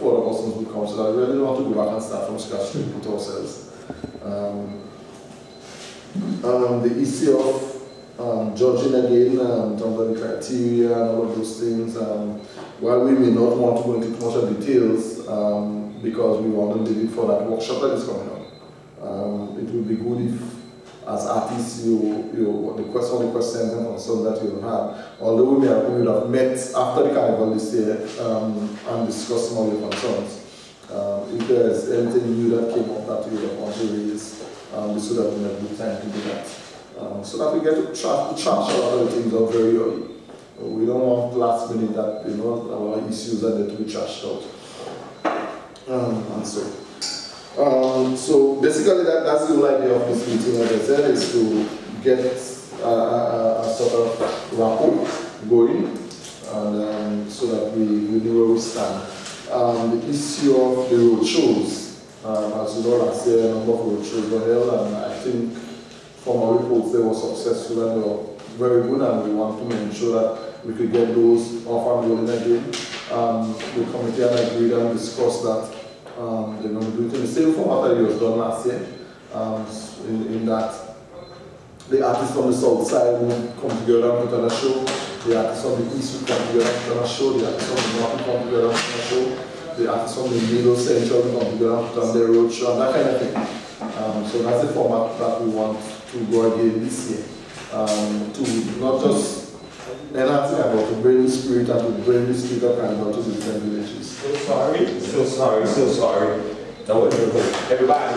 4 other persons would come, so that we really want to go back and start from scratch to put ourselves. The issue of judging again in terms of the criteria and all of those things, while we may not want to go into too much of details because we want to leave it for that workshop that is coming up. It would be good if, as artists, all the questions and concerns that you have, although we would have met after the carnival this year and discussed some of your concerns. If there is anything new that came up that you would want to raise, we should have been a good time to do that. So that we get to trash a lot of things out very early. We don't want last minute that our issues are there to be trashed out. So basically that's the whole idea of this meeting, as I said, is to get a sort of rapport going, and so that we know where we stand. The issue of the road shows, as you know, last year a number of road shows were held, and I think from our reports they were successful and they were very good, and we want to ensure that we could get those off and rolling again. The committee had agreed and discussed that they're going to do it in the same format that it was done last year, in that the artists on the south side will come together and put on a show, the artists on the east will come together and put on a show, the artists on the north will come together and put on a show, the artists on the middle central will come together and put on their road show, and that kind of thing. So that's the format that we want to go again this year, to not just enhance it, but to bring the spirit and to bring the spirit of Carnival to the different villages. So sorry. Don't worry, everybody.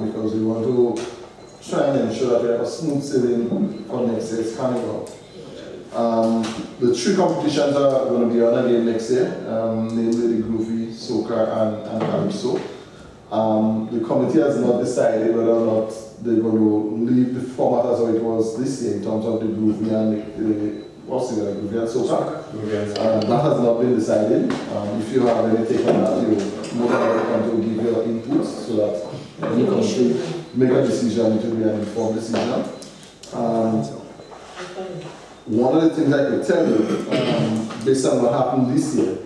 Because we want to try and ensure that we have a smooth sailing for next year's carnival. The 3 competitions are going to be on again next year, namely the Groovy, Soca and Calypso. The committee has not decided whether or not they're going to leave the format as it was this year in terms of the Groovy and Groovy and Soca. That has not been decided. If you have any take on that, you're more than welcome to give your input so that you can make a decision to be an informed decision. One of the things I could tell you, based on what happened this year,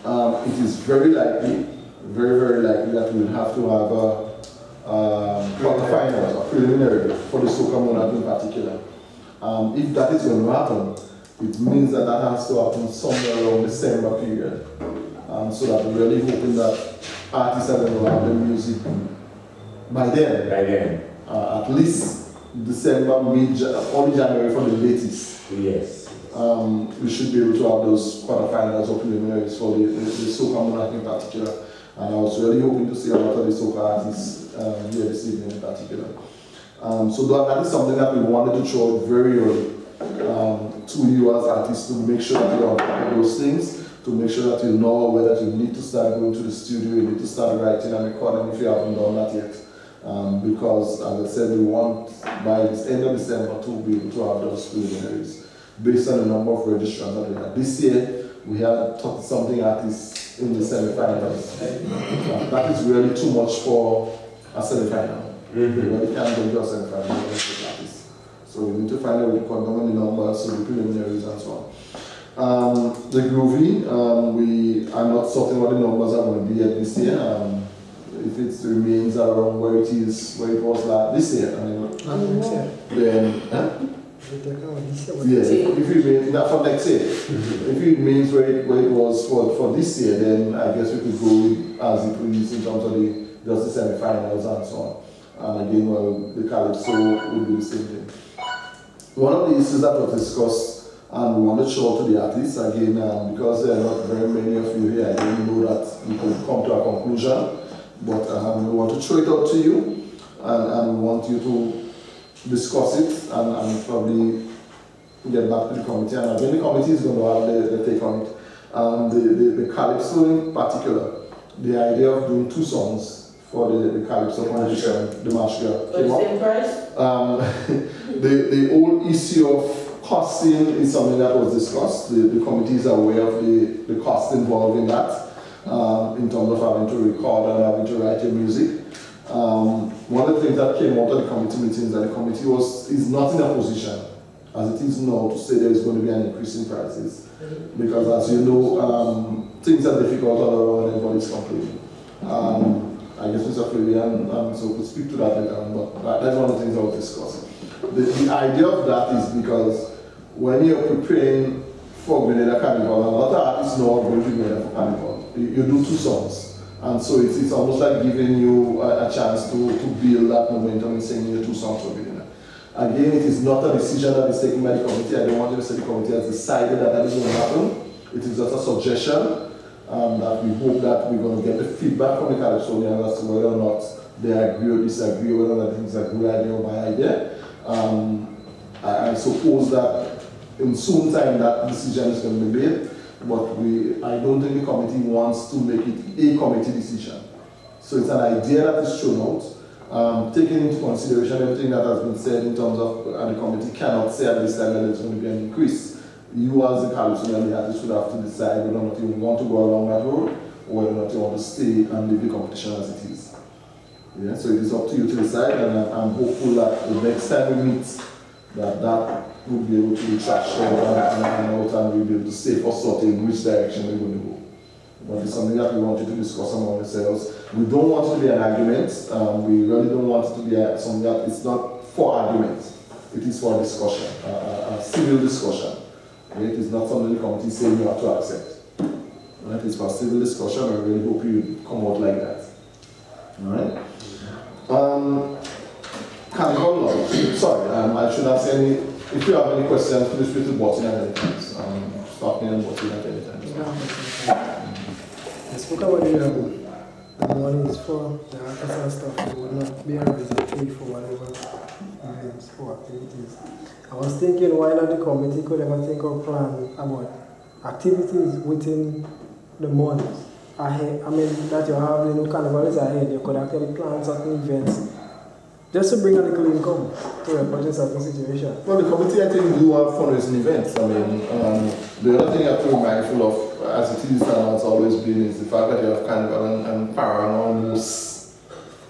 it is very likely that we will have to have a quarterfinals, a preliminary for the Soca Monarch in particular. If that is going to happen, it means that has to happen somewhere around December period. So that we're really hoping that artists are going to have the music by then. At least December, only January for the latest. Yes. We should be able to have those quarterfinals or preliminaries for the Soca Monarch in particular. And I was really hoping to see a lot of the Soca artists here this evening in particular. So that is something that we wanted to show very early to you as artists, to make sure that you are on top of those things, to make sure that you know whether you need to start going to the studio, you need to start writing and recording if you haven't done that yet. Because, as I said, we want by the end of December to be able to have those preliminaries based on the number of registrants that we had. This year, we had 30-something artists in the semi-finals. That is really too much for a semi-final. We really can't go to a semi-final with artists. So we need to find out the quantum, the numbers, so the preliminaries and so on. The Groovy, we are not certain what the numbers are going to be at this year. If it remains around where it is, where it was this year, then if it remains that for next year, if it remains where it was for this year, then I guess we could go as it is in terms of just the semi-finals and so on. And again, well, the Calypso will do the same thing. One of the issues that was discussed and we want to show to the artists again, because there are not very many of you here, I don't know that we could come to a conclusion, but we want to throw it out to you, and we want you to discuss it and probably get back to the committee. And again, the committee is going to have the take on it. The Calypso in particular, the idea of doing 2 songs for the Calypso competition, the Masquerade. For the same price? The whole issue of costing is something that was discussed. The committee is aware of the cost involved in that, in terms of having to record and having to write your music. One of the things that came out of the committee meeting is that the committee is not in a position, as it is now, to say there is going to be an increase in prices. Because as you know, things are difficult all around, everybody's complaining. I guess Mr. Flavian so could speak to that later on, but that's one of the things I was discussing. The idea of that is because when you're preparing for Grenada Carnival, and a lot of artists know are going to Grenada for Carnival, you do 2 songs. And so it's almost like giving you a chance to build that momentum in singing your 2 songs for Grenada. Again, it is not a decision that is taken by the committee. I don't want you to say the committee has decided that is going to happen. It is just a suggestion. That we hope that we're going to get the feedback from the Carriaconians as to whether or not they agree or disagree, whether or not it's a good idea or bad idea. I suppose that in soon time that decision is going to be made, but I don't think the committee wants to make it a committee decision. So it's an idea that is thrown out, taking into consideration everything that has been said in terms of, and the committee cannot say at this time that there's going to be an increase. You as the Carriaconian and the artist would have to decide whether or not you want to go along that road, or whether or not you want to stay and leave the competition as it is. Yeah, so it is up to you to decide, and I'm hopeful that the next time we meet, that we'll be able to be trashed and we'll be able to say for certain in which direction we're going to go. But it's something that we want you to discuss among yourselves. We don't want it to be an argument. We really don't want it to be something that it's not for argument. It is for discussion, a civil discussion. It is not something the committee is saying you have to accept. Right? It's for civil discussion, and I really hope you come out like that. Alright? Carnival Launch. Sorry, I should ask any. If you have any questions, please feel free to button at any time. Stop me and button at any time. I spoke about the money is for the artists and stuff. It would not be a reason paid for whatever events or activities. I was thinking, why not the committee could ever think of plan about activities within the month ahead. I mean, that you have, Carnival is ahead, you could actually plan certain events just to bring a little income to a budget certain situation. Well, the committee, I think, do have fundraising events. I mean, the other thing you have to be mindful of, as it is and has always been, is the fact that you have Carnival and Para almost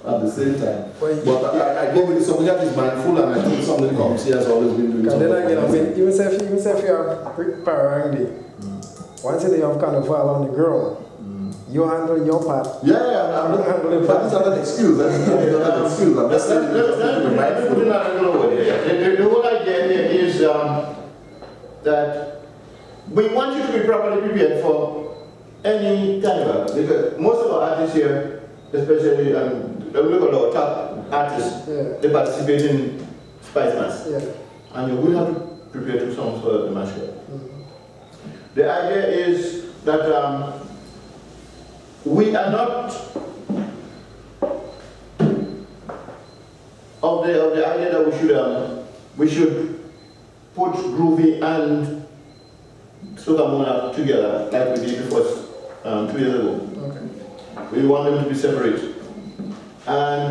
at the same time. But I think it's something that is mindful, and I think something the committee has always been doing. And then again, I mean, even if you have Para once you have Carnival on the ground, you handle your part. Yeah, I'm not handling part. That's not an excuse. That's not an excuse. I'm just saying to be mindful. The whole idea here is that we want you to be properly prepared for any carnival. Because most of our artists here, especially look at our top artists, they participate in Spice Mass. And you will have to prepare 2 songs for the masquerade. The idea is that we are not of the idea that we should put Groovy and Sokamona together like we did the first 2 years ago. Okay. We want them to be separate, and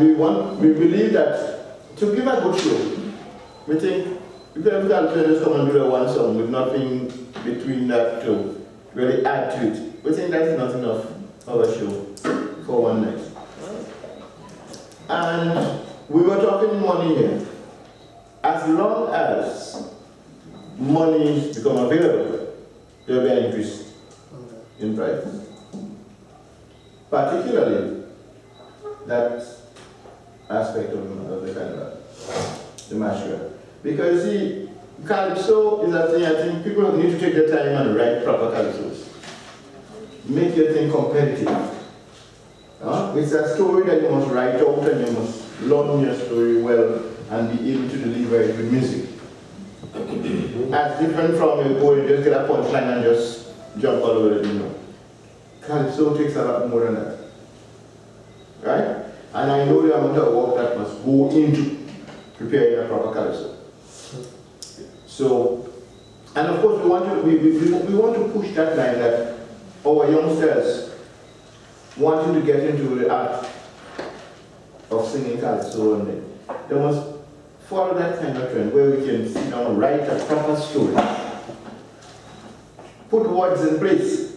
we believe that to give a good show, we think we could have just come and do the one song with nothing between that to really add to it. We think that's not enough of a show for one night. And we were talking money here. As long as money become available, there will be an increase in price. Particularly that aspect of the carnival, the masquerade. Because see, Calypso is a thing, I think people need to take their time and write proper Calypsos. Make your thing competitive. It's a story that you must write out, and you must learn your story well and be able to deliver it with music. as different from you go and just get a punchline and just jump all over it, you know. Calypso takes a lot more than that. Right? And I know the amount of work that must go into preparing a proper calypso. So, and of course we want to push that line that our youngsters want you to get into the art of singing calypso, and they must follow that kind of trend where we can sit down and write a proper story. Put words in place.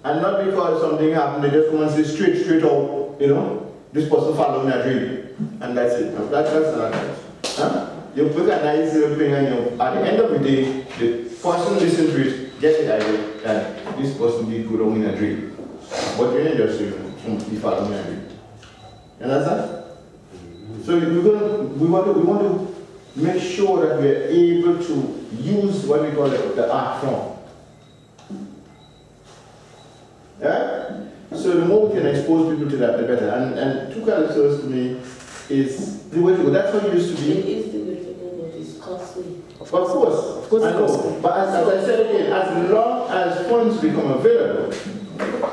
And not because something happened, they just want to say straight out, you know, this person followed my dream. And that's it. No, that's not right. Huh? You recognize the thing, and at the end of the day, the person listen to it, get the idea that this person did good on a dream. But you ain't just somebody following my dream. You understand? So we want to make sure that we are able to use what we call the art form. Yeah? So the more we can expose people to that, the better. And two calypsos to me is the way to go. That's how it used to be. It is the way to go, but it's costly. Of course, I know. But as I said again, as long as funds become available,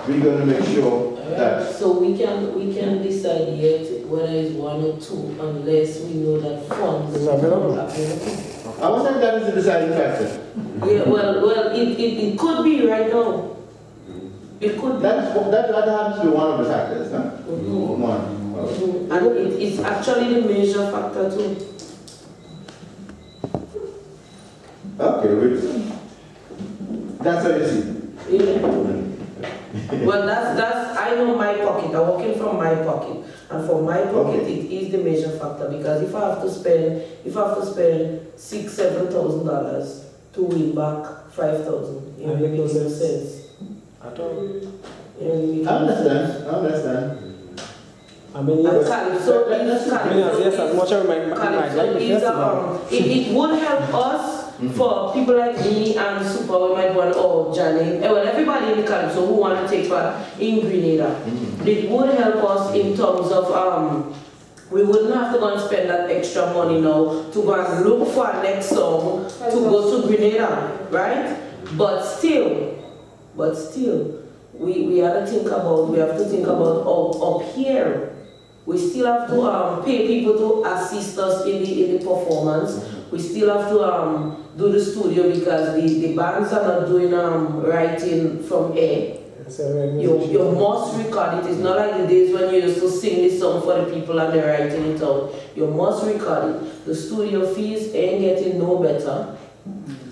we're going to make sure that. So we can decide yet whether it's one or two, unless we know that funds is available. I wonder if that is the deciding factor. Yeah, well, it could be right now. It could be. That happens to be one of the factors, huh? One. And it's actually the major factor too. Okay, that's what you see. Yeah. Well, that's I know my pocket. I'm working from my pocket, and for my pocket, it is the major factor, because if I have to spend $6,000–7,000 to win back 5,000, it makes no sense at all. I understand. I mean, yes, Calypso as much as it would help us for people like me and Super, we might want, or Johnny, well, everybody in the Calypso who want to take part in Grenada. It would help us in terms of we wouldn't have to go and spend that extra money now to go and look for our next song to go to Grenada, right? But still, we have to think about up here. We still have to pay people to assist us in the performance. We still have to do the studio, because the bands are not doing writing from air. You must record it. It's not like the days when you used to sing this song for the people and they're writing it out. You must record it. The studio fees ain't getting no better.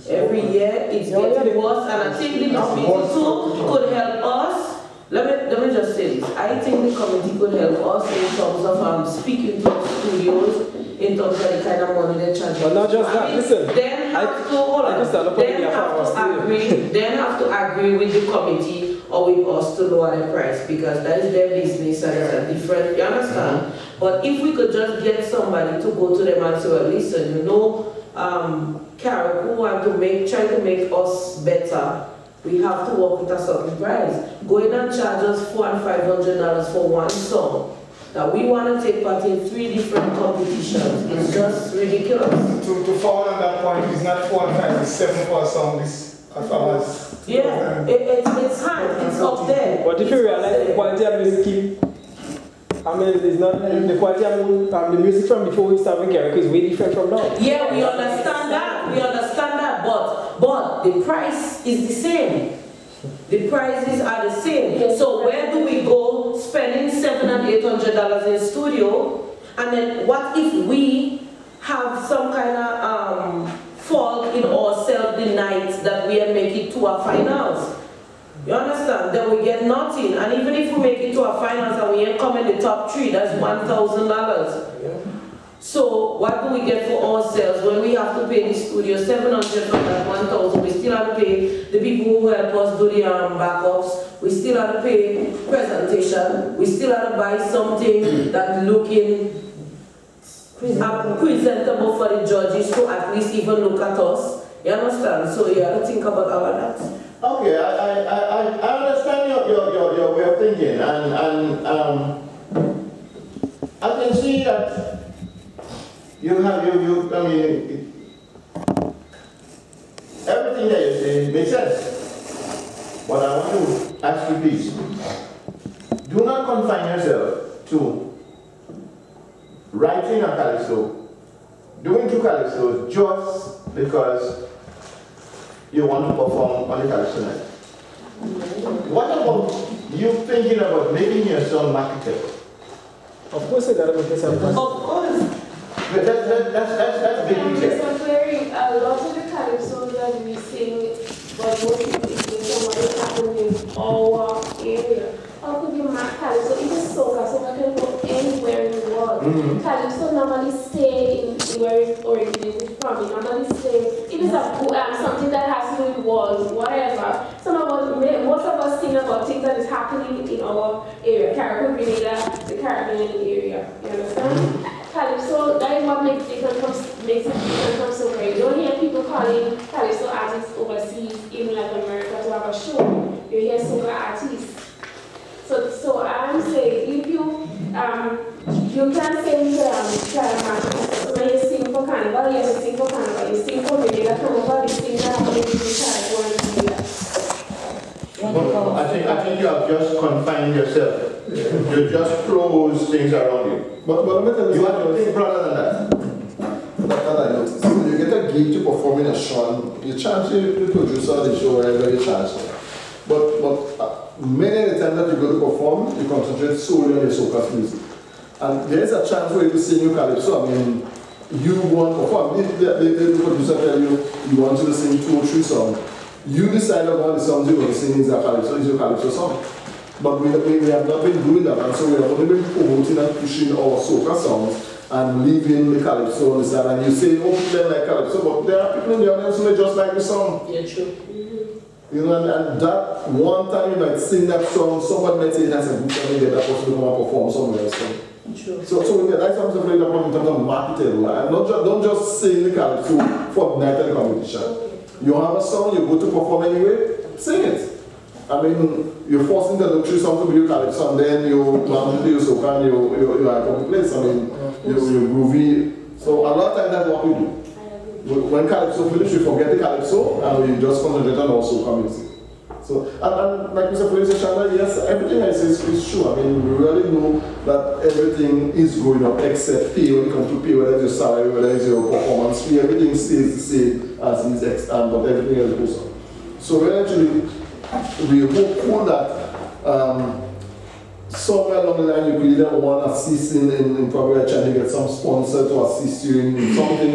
Every year it's getting worse, and I think the committee too could help us. Let me just say this. I think the committee could help us in terms of speaking to the studios, in terms of the kind of money they charge. But not just that, listen. Then have to agree with the committee or with us to lower the price, because that is their business and it's a different, you understand? But if we could just get somebody to go to them and say, well, listen, you know, Carriacou want to try to make us better. We have to work with a certain price. Going and charge us $400 and $500 for one song that we want to take part in 3 different competitions. It's just ridiculous. To follow on that point, it's not 4 and 5, it's 7 for a song. This as far as it's high. It's up there. But if you realize the quality of music, I mean, it's not the quality of the music from before we started Carriacou is way different from now. Yeah, we understand that. But the price is the same. The prices are the same. So where do we go spending $700 and $800 in studio? And then what if we have some kind of fault in ourselves the night that we are making to our finals? You understand? Then we get nothing. And even if we make it to our finals and we ain't come in the top 3, that's $1,000. Yeah. So what do we get for ourselves when we have to pay the studio $700 for that $1,000? We still have to pay the people who help us do the backups. We still have to pay presentation. We still have to buy something that looking presentable for the judges to at least even look at us. You understand? So you have to think about all of that. Okay, I understand your way of thinking, and I can see that you have I mean, everything that you say makes sense. But I want to ask you please, do not confine yourself to writing a calypso, doing 2 calypsos just because you want to perform on the calypso night. What about you thinking about making your song marketed? Of course, I gotta make some. Of course. But that's big picture. A lot of the calypsos that we sing, but most people sing what is happening in our area. How could you mark calypso? It is soca, so I can go anywhere in the world. Calypso normally stay in where it originated from. It normally stay. It is something that has to do with walls, whatever. Most of us sing about things that is happening in our area, Carriacou, Grenada, the Caribbean area. You understand? Calypso, that is what makes it different from soca. You don't hear people calling calypso artists overseas, even like America, to have a show. You hear soca artists. So I'm saying, if you can sing so when you sing for Carnival, you sing for Carnival, you sing for Grenada Carnival, you sing that I think you have just confined yourself. You just close things around you. But let me tell you, You have to think broader than that. That I noticed. When you get a gig to perform in a show, you charge the producer of the show wherever you charge them. But many of the time that you go to perform, you concentrate solely on your soca music. And there's a chance where you sing your calypso. I mean, you want to perform. The producer tell you want to sing 2 or 3 songs. You decide on one of the songs you're going to sing is your calypso song. But we have not been doing that, and so we have only been promoting and pushing our soca songs and leaving the calypso on the side. And you say, oh, people like calypso, but there are people in the audience who may just like the song. Yeah, true. You know, and that one time you might sing that song, somebody might say that's a good time to get that person to come and perform somewhere else. True. So that's something very important in terms of marketing. And don't just sing the calypso for the night of the competition. You have a song, you go to perform anyway, sing it. I mean, you're forcing the luxury song to be your calypso, and then you want to do your soca and you're at a place. I mean, you're groovy. So a lot of times that's what we do. When calypso finish, we forget the calypso and we just concentrate on our soca music. So, and like Mr. Police said, yes, everything I say is true. I mean, we really know that everything is going up except pay. When it comes to pay, whether it's your salary, whether it's your performance fee, everything stays the same as is extant, but everything else goes up. So we actually, we hope that somewhere along the line you could either want to assist in probably trying to get some sponsor to assist you in something.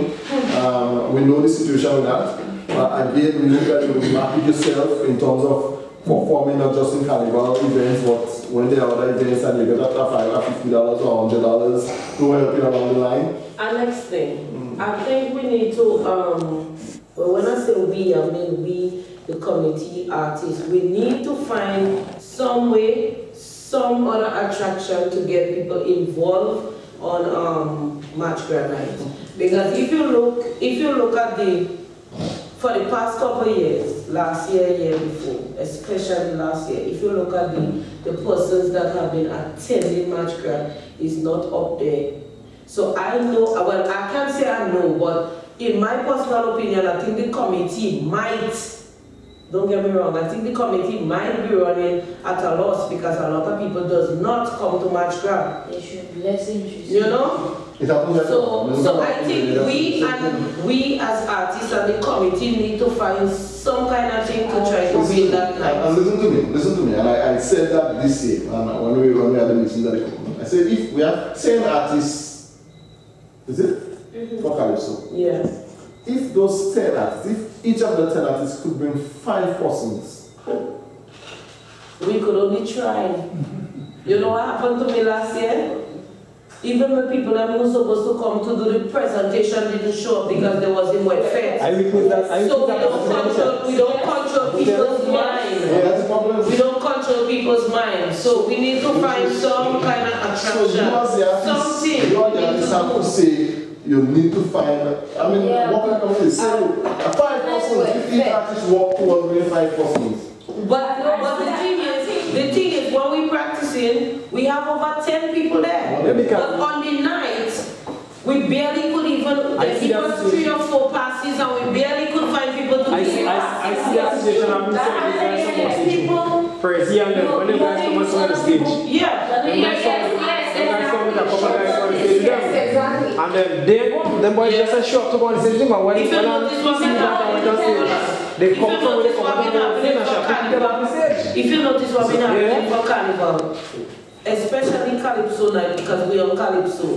We know the situation with that. Again, we look at you market yourself in terms of performing not just in carnival events, but when there are other events and you get that $50 or $100 to help you along the line. And next thing, I think we need to, well, when I say we, I mean we, the committee artists, we need to find some way, some other attraction to get people involved on March Grand Night. Because if you look at for the past couple of years, last year, year before, especially last year, if you look at the persons that have been attending March Grand, is not up there. So I know, well, I can't say I know, but in my personal opinion, I think the committee might, don't get me wrong, I think the committee might be running at a loss because a lot of people does not come to March Grand. They should be less interested. You know? So I think we as artists and the committee need to find some kind of thing to try to win that night. And listen to me, and I said that this year, when we had the meetings at the company. I said if we have 10 artists, is it? For Calypso. Yeah. If those 10 artists, if each of the 10 artists could bring 5 persons. We could only try. You know what happened to me last year? Even when people that were supposed to come to do the presentation didn't show up because there was in wet fest. So we don't control people's mind. We don't control people's mind. So we need to find some kind of attraction. Something. You are the artist to say you need to find, I mean, what can I come to say? 5 persons, if each artist walk towards me 5 persons. But the thing is, when we practicing, we have over 10 people there. But on the night, We barely could even give us 3 or 4 passes, and we barely could find people to I see that situation happening. First, yeah, when the guys come on the stage. Yeah. Exactly. And then them boys just a shock to go on the stage, but when If you notice what's been happening, they come from the stage. If you notice what's been happening for Carnival, especially Calypso night, because we are Calypso,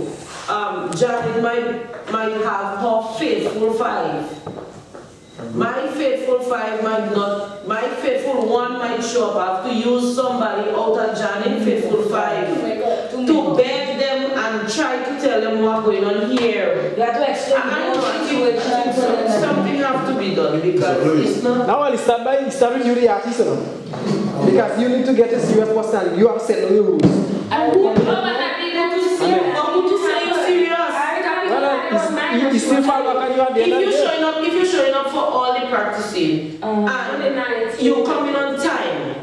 Janet might have her faithful 5. My faithful 5 might not, my faithful 1 might show up. I have to use somebody out of Janet faithful 5 to beg them and try to tell them what's going on here. You have to explain something have to be done because it's not. Now I'll start with you the artist, you know? Because you need to get a serious personality. You have set on the rules. Who to say you're serious? You still fall back and you are there. If you're showing up for all the practicing and you're coming on time,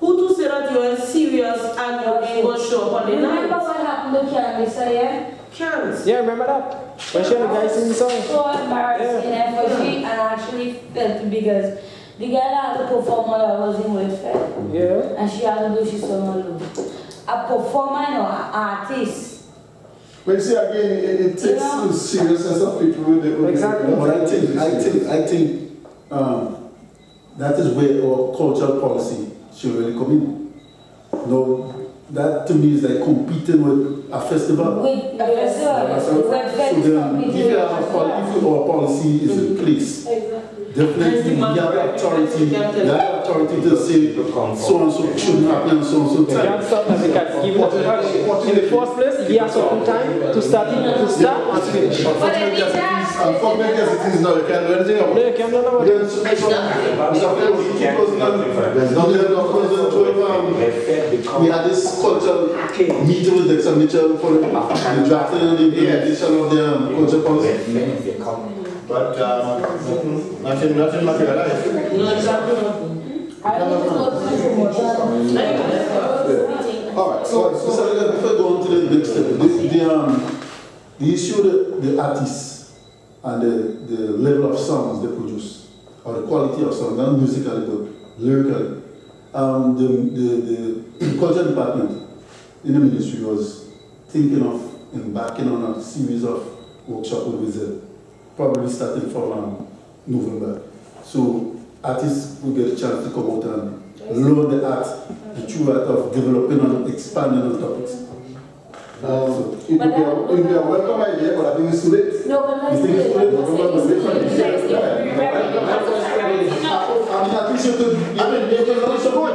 who to say that you're serious and you're going to show up on the night? Remember what happened to Candice, yeah? Can't. Yeah, remember that? When she and the guy sing the song. So embarrassing for she and actually felt because the girl that had to perform while I was in welfare. Yeah. And she had to do she song alone. A performer, an artist. But you see, again, it takes the seriousness of people with the. Exactly. But I think that is where our cultural policy should really come in. No, that to me is like competing with a festival. With a festival. So then, if our policy is in place, definitely you have the authority to say so and so shouldn't happen and so and so You can't stop that because in the first place, he has some time to start and finish. Unfortunately, as it is now, you can't do anything about it. No, you can't do anything about it. We had this cultural meeting with the expenditure for the drafting and the implementation of the culture policy. But nothing materialized. Alright, So before going to the next step, the issue of the artists and the level of songs they produce, or the quality of songs, not musically but lyrically. The culture department in the ministry was thinking of embarking on a series of workshops with Wizard, probably starting from November. So artists will get a chance to come out and learn the art, the true art of developing and expanding on topics. It would be a welcome idea, but I think it's too late. No, but You think it's too late? I think you could support.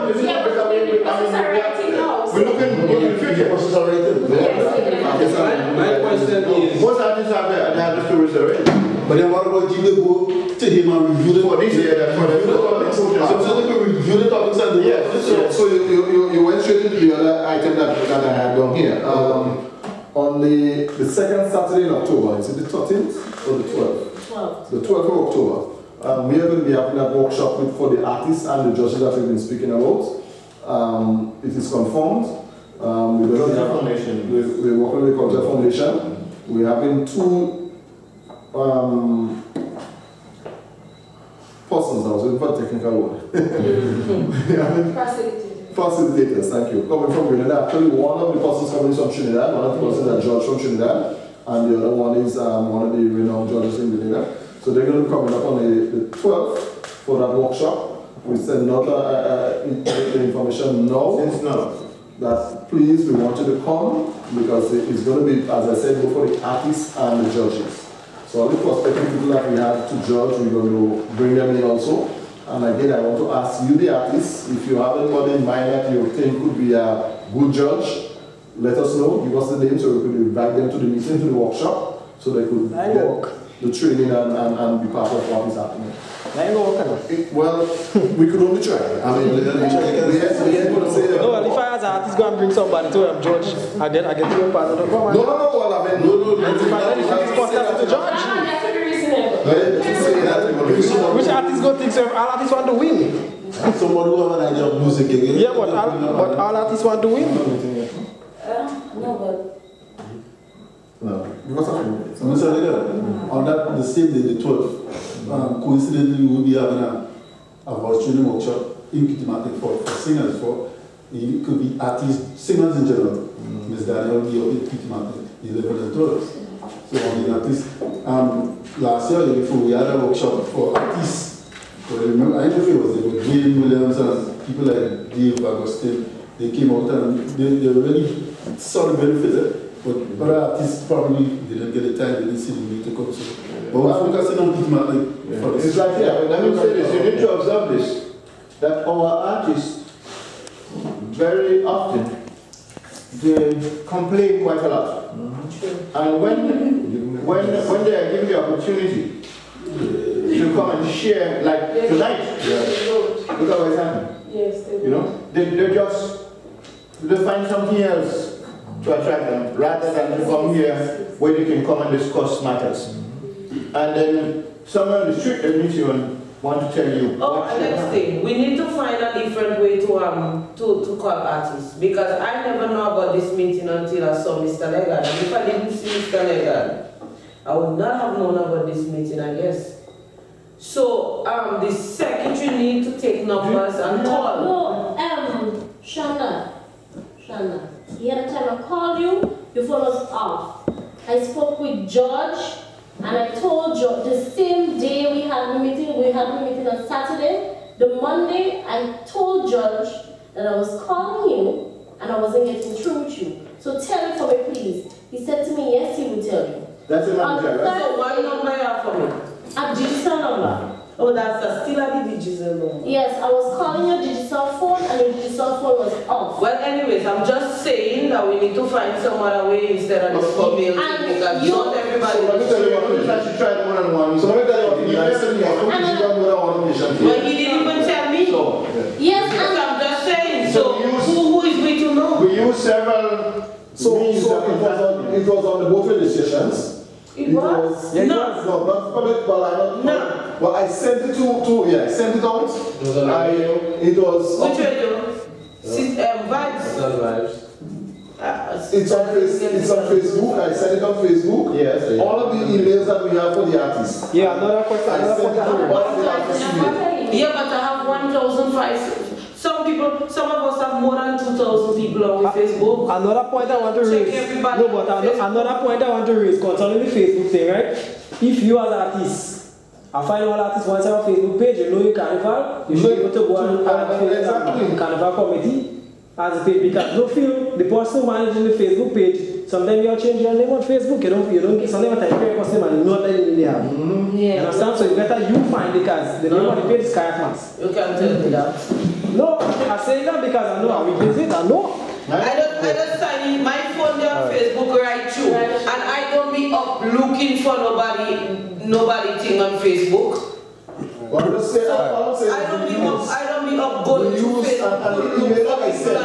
We're looking to the future. My question is, most artists have the stories already. But then what about you go to him and review the topics? So they can review the topics and So you went straight into the other item that I had down here. On the second Saturday in October, is it the 13th or the 12th? 12th. The 12th of October. We are going to be having that workshop for the artists and the judges that we've been speaking about. It is confirmed. We're working with the Culture Foundation. We're having 2 persons, I was looking for a technical word. Facilitators, thank you. Coming from Grenada. Actually, one of the persons coming from Trinidad, one of the persons are judge from Trinidad, and the other one is one of the renowned judges in Grenada. So they're going to be coming up on the 12th for that workshop. We send out the information now. Since now. That please, we want you to come because it's going to be, as I said, both for the artists and the judges. So all the prospective people that we have to judge, we're going to bring them in also. And again, I want to ask you, the artists, if you have anybody in mind that you think could be a good judge, let us know. Give us the name so we could invite them to the meeting, to the workshop, so they could get the training and be part of what is happening. Well, we could only try. I mean, we ain't going to say that. No, well, if I as an artist go and bring somebody to a judge, I get to be a part of the program. No, well, I mean, no. If I then if it's possible to judge. Which artist go think so? All artists want to win. Someone who have an idea of music again. Yeah, but all artists want to win. No, but. No, because of So, Mr. Legal, on that, the same day, the 12th, coincidentally, we will be having a voice training workshop in Kitty Market for singers. It could be artists, singers in general. Ms. Daniel will be up in Kitty Market, 11 and 12. So, on the artists, last year, before we had a workshop for artists. So, I remember, I don't know if it was Dwayne Williams and people like Dave Agustin. They came out and they really saw the benefits. But other artists probably didn't get the time, they didn't see the need to come. So, but we're focusing on Kitty Market for this. It's like, let me say this, you need to observe this, that our artists, very often, they complain quite a lot. And when they are given the opportunity to come and share, like tonight, look at what's happening. Yes, they do. You know, they find something else to attract them, rather than to come here where they can come and discuss matters. And then someone on the street will meet you and want to tell you. Oh, and next thing, we need to find a different way to call artists, because I never know about this meeting until I saw Mr. Legard. And if I didn't see Mr. Legard, I would not have known about this meeting, I guess. So the secretary need to take numbers and call. No, Shanda, he had a time I called you, your phone was off. I spoke with George, and I told George the same day we had a meeting on Saturday. The Monday, I told George that I was calling you and I wasn't getting through with you. So tell me for me, please. He said to me, yes, he will tell you. That's a manager, right? So what number you have for me? A digital number. Oh, that's still a digital number. Yes, I was calling your digital phone and your digital phone was off. Well, anyways, I'm just saying that we need to find some other way instead of this email thing, because not everybody. So let me tell you what it is. I should try the one-on-one. So let me tell you what it is. But he didn't even tell me. So, yes, because I'm just saying. So who is we to know? We use several. It was on the boat registrations. It was? Yeah, no, not public, but I sent it I sent it out. It was. Which radio? Vibes. It's on Facebook. I sent it on Facebook. Yes. All of the emails that we have for the artists. Yeah, another question. I sent it to all the artists. Yeah, but I have 1,500. Some of us have more than 2,000 people on Facebook. Another point I want to raise. Another point I want to raise concerning the Facebook thing, right? If you as an artist, I find all artists once on Facebook page, you know your carnival, you should be able to go and add carnival committee as a page, because don't feel the person managing the Facebook page. Sometimes you change your name on Facebook. You don't sometimes type your customer and not that they have. You understand? So it's better you find, because the name of the page is Carriacou. You can tell me that. No, I'm saying that because I know how we visit. I know. I don't sign in my phone there on Facebook right through, and I don't be up looking for nobody thing on Facebook. Well, I don't be up going to Facebook. I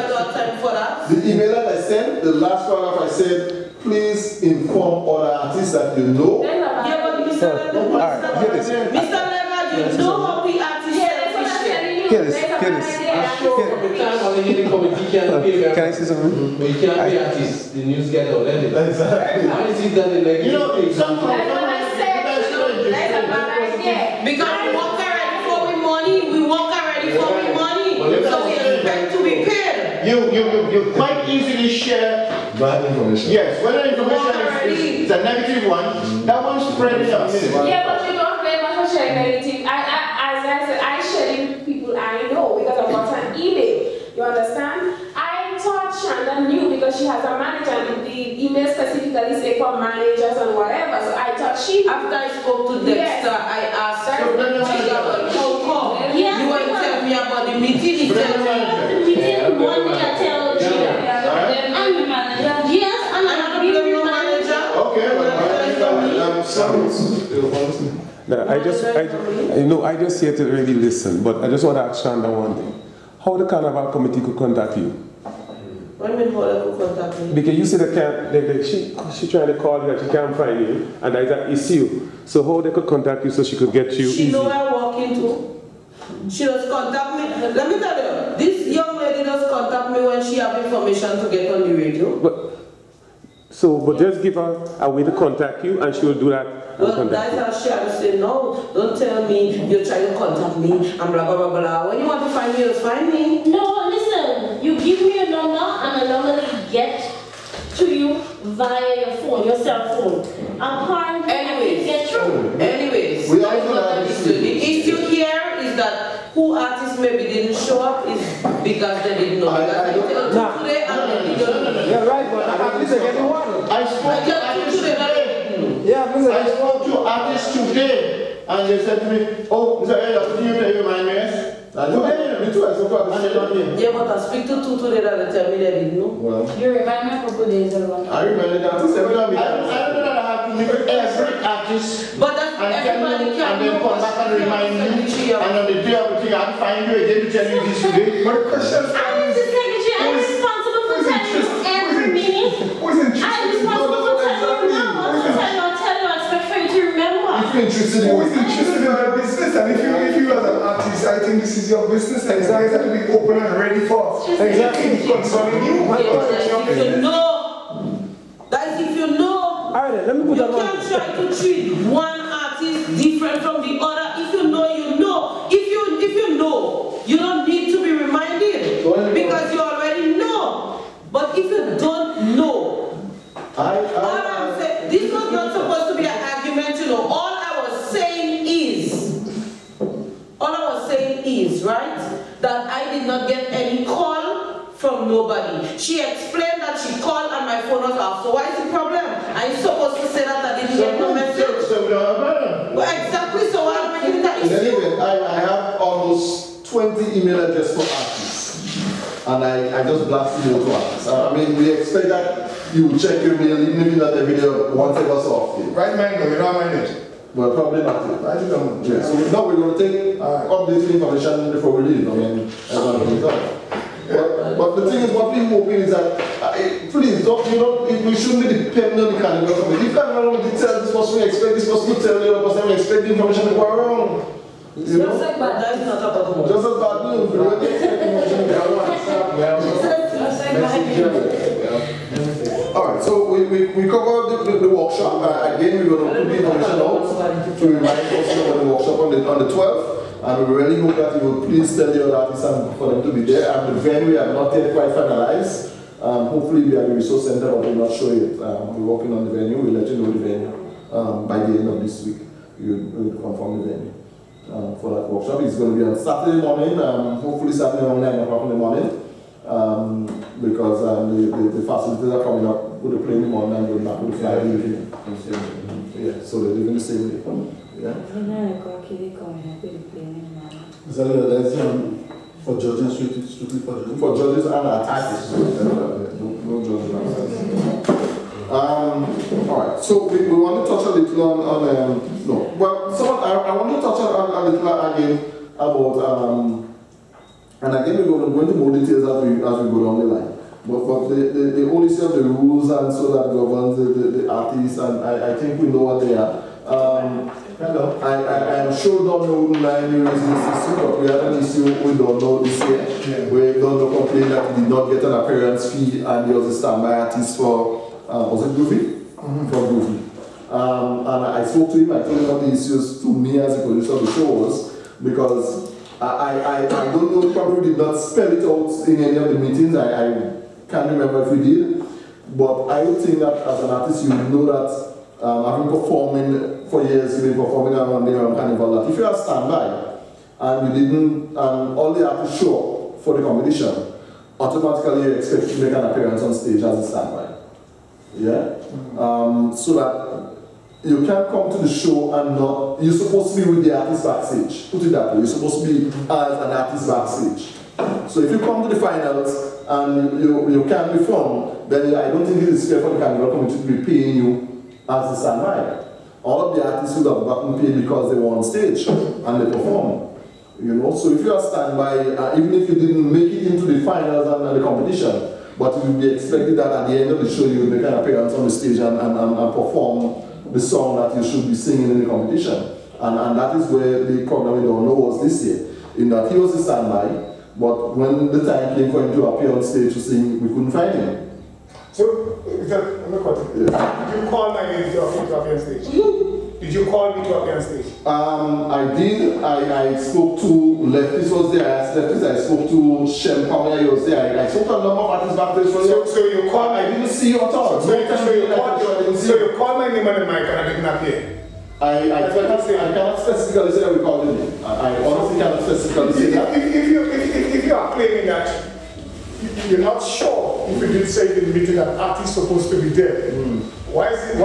don't have time for that. The email that I sent, the last paragraph I said, please inform other artists that you know. Yeah, but Mr. Leonard, you know how we artists Can I say something? But you can't be artists, the news get already. Exactly. Why is it that the because we work already for we money, so we expect to be paid. You quite easily share bad information. Yes, when the information is a negative one, that one spreads out. Yeah, but you don't blame us for sharing negative. As I said, I share it with people I know because I got an email. You understand? I thought Shanda knew because she has a manager and the email specifically say for managers and whatever. So I thought she. After I spoke to Dexter, I asked her, how come? You want to tell me about the meeting? The meeting Monday I tell Gina. Yes, and I'm the manager. I just here to really listen, but I just want to ask Shanda one thing. How the Carnival Committee could contact you? What do you mean how they could contact me? Because you said she trying to call you and she can't find you, and there's an issue. So how they could contact you so she could get you She know I walk into. She does contact me. Let me tell you, this young lady does contact me when she have information to get on the radio. But So, but just give her a way to contact you, and she will do that. Well, that's how she had to say, no, don't tell me you're trying to contact me, and blah, blah, blah, blah. When you want to find me, you'll find me. No, listen, you give me a number, and I normally get to you via your phone, your cell phone. Apparently, I can get through. Anyways, we also have the issue here is that who artists maybe didn't show up is because they didn't know. Because I tell today and they didn't. You're right, but at least I get the one. I spoke to artists today. Yeah, I spoke to artists today, and they said to me, oh, Mr. Elliot, can you play with my mess? I do. Me too, I spoke to artists. Yeah, but I speak to two today that they tell me they didn't know. Well, You remind me a couple days ago. I remember that. I don't know that I have to meet every artist. But that's everybody can and then come back and remind you. And on the day of the thing, I'll find you again to tell you this today. I'm the secretary. I'm responsible for telling you every meeting. I'm responsible for telling you now. I'll tell you, I expect for you to remember. If you're interested in your business, and if you as an artist, I think this is your business, and you guys have to be open and ready for anything concerning you. If you know, that is if you know. Alright, let me put that You can't try to treat one artist different from the other. If you know, you know. If you know, you don't need to be reminded because you already know. But if you don't know, all I'm saying, this was not supposed to be an argument, you know. All I was saying is, right, that I did not get any call from nobody. She explained that she called and my phone was off. So what is the problem? Are you supposed to say that I didn't get no message? Well, exactly. So why am I making that issue? Anyway, I have almost 20 email addresses for artists. And I just blasted email to artists. I mean, we expect that you will check your mail even if not every day once ever so often. Right mind, though, you don't mind it. Well, probably not. I think I'm, yeah. So now we're going to take updated information before we leave. I mean, everyone will be done. But the thing is, what we're hoping is that, please, don't, we shouldn't be dependent on the carnival company. If carnival company tell this person, we expect this person to tell the other person, we expect the information to go around. You know? Just like bad, that is not about money. Just as bad news, we don't expect information to go Alright, so we covered the workshop. Again, we're going to put the information out to remind us about the workshop on the 12th. And we really hope that you will please tell your artists for them to be there. And the venue we have not yet quite finalized. Hopefully we have a resource center, but we'll not show it. We're working on the venue. We'll let you know the venue by the end of this week. We'll confirm the venue for that workshop. It's going to be on Saturday morning, hopefully Saturday morning, 9 o'clock in the morning. Because the facilities are coming up with the plane in the morning and going back with the flight in the evening. Yeah, so they're doing the same day. Yeah. Is that for judges, strictly for judges? For judges and artists. No judges and artists. Alright, so we want to touch a little on no. Well, I want to touch a little again about and again we're going to go into more details as we go down the line. But the whole issue of the rules and so that governs the artists, and I think we know what they are. Hello. I'm sure don't know why you're raising this issue, but we have an issue we don't know this year. Yeah. We don't know complain that he did not get an appearance fee and he was a standby artist for, was it Groovy? For Groovy. And I spoke to him, I told him what the issues to me as a producer of the show was, because I don't know, probably did not spell it out in any of the meetings, I can't remember if we did, but I would think that as an artist you know that I've been performing for years, you've been performing around the Carnival, that if you are standby and you didn't, and all the artists show up for the competition, automatically you expect to make an appearance on stage as a standby. Yeah? So that you can't come to the show and not, you're supposed to be with the artist backstage. Put it that way, you're supposed to be as an artist backstage. So if you come to the finals and you can't perform, then I don't think it is fair for the Carnival committee to be paying you as a standby. All of the artists would have gotten paid because they were on stage and they performed. You know, so if you are standby, even if you didn't make it into the finals and the competition, but you would be expected that at the end of the show you would make an appearance on the stage and perform the song that you should be singing in the competition. And that is where the problem we don't know was this year, in that he was a standby, but when the time came for him to appear on stage to sing, we couldn't find him. So, did you call my name to appear on stage? Did you call me to appear on stage? I did. I spoke to Leftis was there. I asked Leftis. I spoke to Shem Pamela was there. I spoke to a number of artists back there. So you called. I didn't see you at all. So you called my name on the mic and I didn't appear. I cannot specifically say that we called your name. I honestly cannot specifically say that. If you are claiming that you're not sure if you did say in the meeting that artists supposed to be there, why is it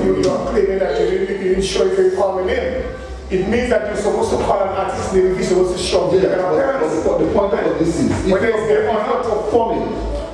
you are claiming that you didn't show if you call me name? It means that you're supposed to call an artist name if you're supposed to show their appearance. But the point of this is, if whether it's there or not performing,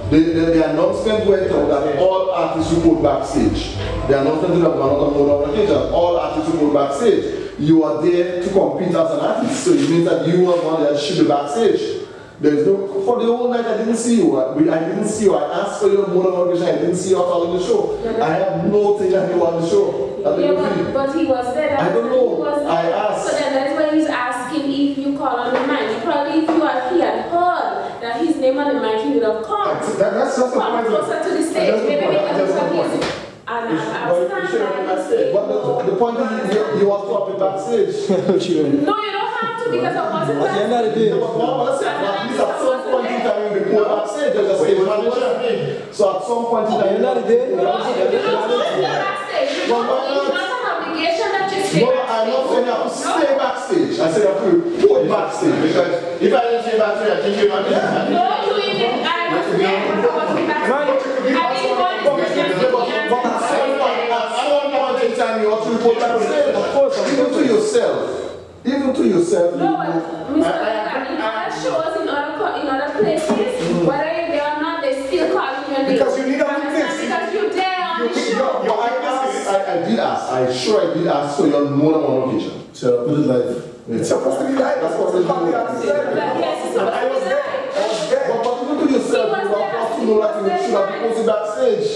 the announcement went out that all artists report backstage. The announcement went out on more than occasion. All artists report backstage. You are there to compete as an artist, so it means that you are one that should be backstage. There is no, for the whole night I didn't see you. I didn't see you. I asked for your more than occasion. I didn't see you at all in the show. I have no thing that you on the show. But he was there. I don't know. I asked. So then that's why he's asking if you call on the mic. Probably if he had heard that his name on the mic, he would have come. That's just the point. Closer to the stage. Maybe because But the point is, you want to up it backstage. No, you don't have to because I wasn't backstage. At some point in time, you report backstage as a stage manager. So at some point in time, you don't have to go backstage. It's not an obligation that you stay backstage. No, I'm not saying you have to stay backstage. I said you have to report backstage. Because if I didn't stay backstage, I think you're not there. No, you didn't. I was there, but I wasn't backstage. Time you ought to report backstage. Of course, even to yourself. Even to yourself. No, but Mr. in other shows, in other places, whether you're there or not, they still calling your name. Because you need a witness. Because you're there on the show. I did ask. I did ask for you on more than one occasion. So put it live. It's supposed to be live. That's what they call me. Yes, it's supposed to be live. But even to yourself, you have to know that you should have posted backstage.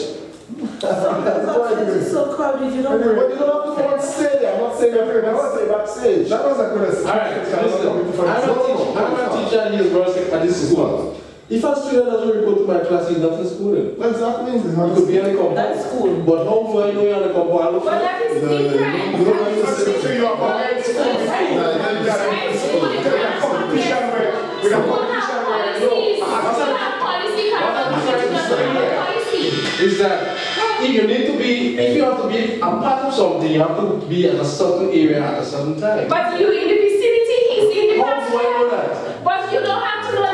It's so crowded, you don't But you don't have to go and stay there. I'm not saying you're going to stay backstage. That was a good excuse. Alright, listen. I'm a teacher and he's working at this school. If a student doesn't report to my class, he's not in school. Exactly. He could be on the compound. That's school. But how do I know you're on the compound? But that is different. You are comparing school with school. We have competition is that if you have to be a part of something, you have to be at a certain area at a certain time. But you in the vicinity, he's in the How do I know that? But you don't have to know that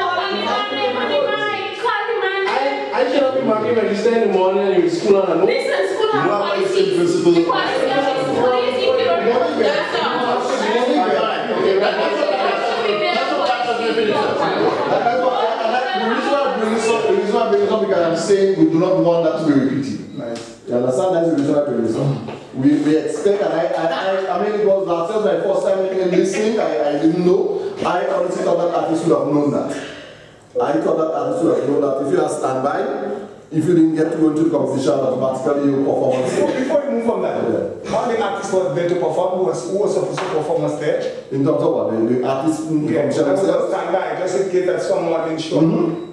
I cannot be marking my register in the morning and you're in school and I know. Listen, school has policies. The policy of the school is if you don't know that's not. The reason why I bring it up because I'm saying we do not want that to be repeated. Nice. You understand? That's the reason why I bring this up. We expect, and I mean, it was last time, my first time in listening, I didn't know. I honestly thought that artist would have known that. I thought that artist would have known that if you are standby, if you didn't get to go into the competition, automatically you perform on stage. Before you move from that, how the artist was there to perform? Who was supposed to perform on stage? In terms of what? The artist in the competition themselves? Standby, just in case that someone didn't show.